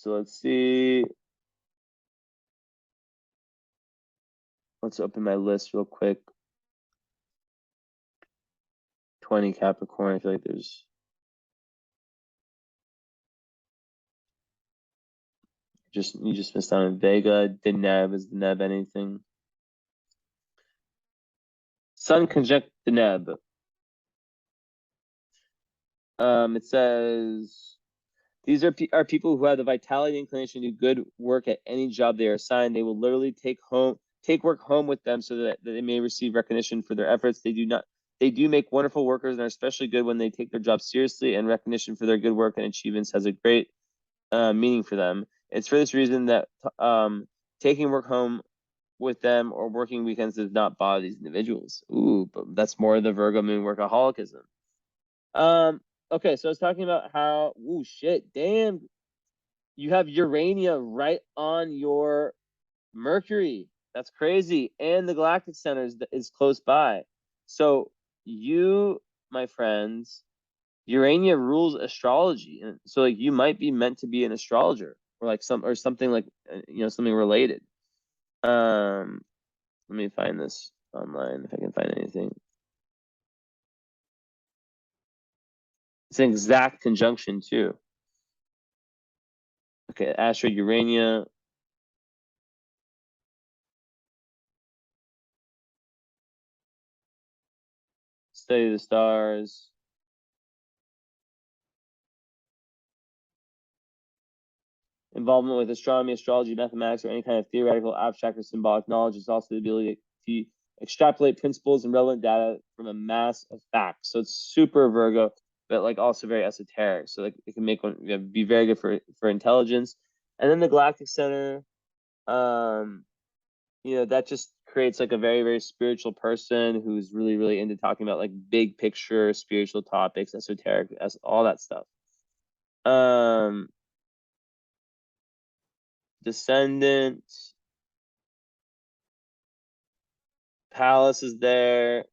Speaker 1: let's see. Let's open my list real quick. 20 Capricorn. I feel like there's you just missed out on Vega. Deneb is Deneb anything? Sun conjunct Deneb. It says these are people who have the vitality and inclination to do good work at any job they are assigned. They will literally take work home with them so that they may receive recognition for their efforts. They do make wonderful workers and are especially good when they take their job seriously, and recognition for their good work and achievements has a great meaning for them. It's for this reason that taking work home with them or working weekends does not bother these individuals. Ooh, but that's more the Virgo moon workaholicism. Okay, so I was talking about how, ooh, shit, damn, you have Urania right on your Mercury. That's crazy. And the Galactic Center is close by. So you, my friends, Urania rules astrology. And so like you might be meant to be an astrologer or like something like something related. Let me find this online if I can find anything. It's an exact conjunction too. Okay, asteroid Urania. Study the stars. Involvement with astronomy, astrology, mathematics, or any kind of theoretical, abstract, or symbolic knowledge is also the ability to extrapolate principles and relevant data from a mass of facts. So it's super Virgo, but like also very esoteric. So like it can make one be very good for intelligence. And then the Galactic Center, that just creates like a very, very spiritual person who's really, really into talking about like big picture spiritual topics, esoteric, all that stuff. Descendant, Palace is there.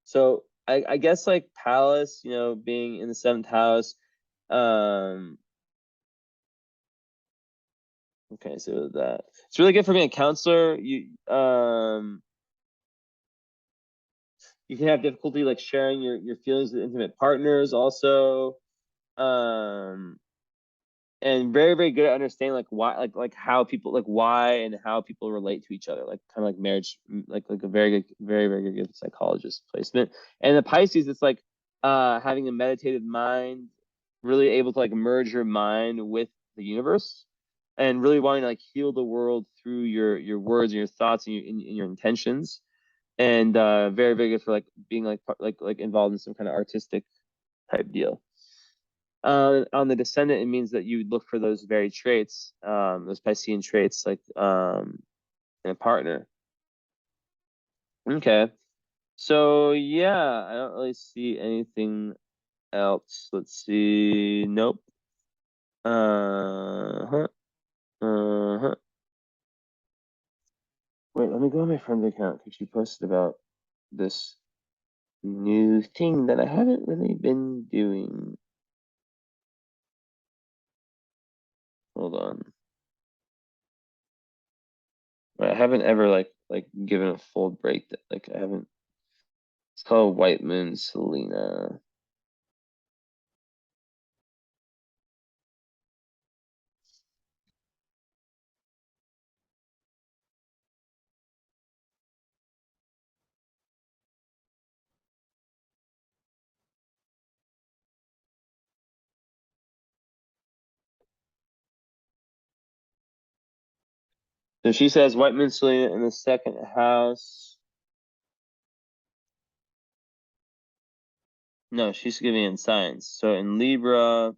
Speaker 1: So I guess like Palace, being in the 7th house. Okay, so that it's really good for being a counselor. You can have difficulty like sharing your feelings with intimate partners also. And very, very good at understanding like why like how people like why and how people relate to each other, like kind of like marriage, like a very good, very, very good psychologist placement. And the Pisces, it's like having a meditative mind, really able to like merge your mind with the universe and really wanting to like heal the world through your words and your thoughts and your intentions. And very, very good for like being like involved in some kind of artistic type deal. On the descendant, it means that you would look for those very traits, those Piscean traits, like in a partner. Okay. So yeah, I don't really see anything else. Let's see. Nope. Uh-huh. Uh-huh. Wait, let me go on my friend's account because she posted about this new thing that I haven't really been doing. Hold on. I haven't ever like given a full break. Like I haven't. It's called White Moon Selena. So she says White Moon Selena in the 2nd house. No, she's giving in signs. So in Libra,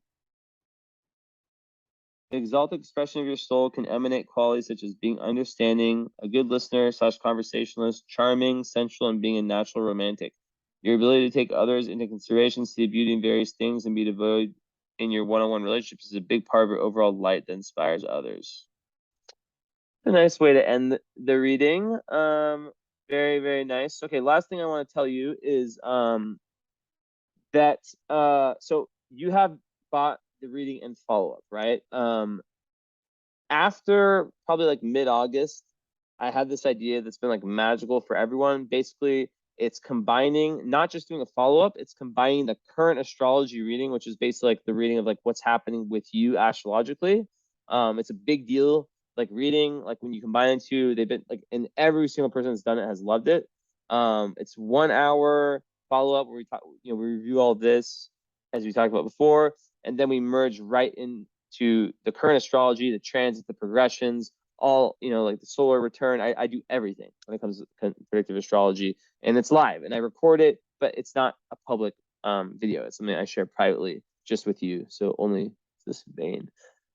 Speaker 1: the exalted expression of your soul can emanate qualities such as being understanding, a good listener / conversationalist, charming, sensual, and being a natural romantic. Your ability to take others into consideration, see the beauty in various things, and be devoted in your one-on-one relationships is a big part of your overall light that inspires others. A nice way to end the reading. Very, very nice. Okay, last thing I want to tell you is that so you have bought the reading and follow-up, right? After probably like mid-August, I had this idea that's been like magical for everyone. Basically, it's combining, not just doing a follow-up, it's combining the current astrology reading, which is basically like the reading of like what's happening with you astrologically. It's a big deal, like reading, like when you combine the two, they've been like, and every single person that's done it has loved it. It's 1 hour follow-up where we talk, we review all this as we talked about before, and then we merge right into the current astrology, the transit, the progressions, all, like the solar return. I do everything when it comes to predictive astrology, and it's live and I record it, but it's not a public video. It's something I share privately just with you. So only this vein,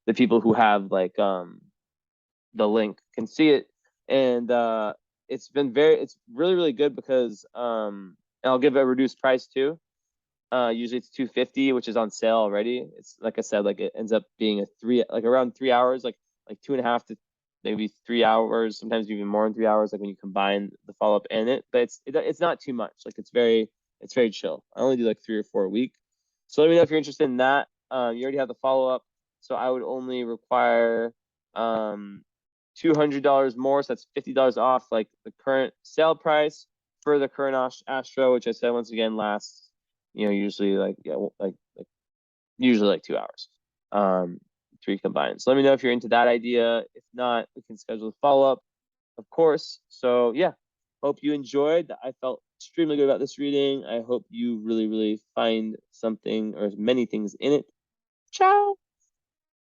Speaker 1: the people who have like the link can see it. And it's really, really good because and I'll give it a reduced price too. Usually it's $250, which is on sale already. It's like I said, like it ends up being around 3 hours, like 2.5 to maybe 3 hours, sometimes even more than 3 hours, like when you combine the follow-up and it. But it's not too much. Like it's very chill. I only do like 3 or 4 a week. So let me know if you're interested in that. You already have the follow-up, so I would only require $200 more, so that's $50 off like the current sale price for the current Astro, which I said once again lasts usually usually like 2 hours, 3 combined. So let me know if you're into that idea. If not, we can schedule a follow-up, of course. So yeah, hope you enjoyed. I felt extremely good about this reading. I hope you really, really find something or many things in it. Ciao.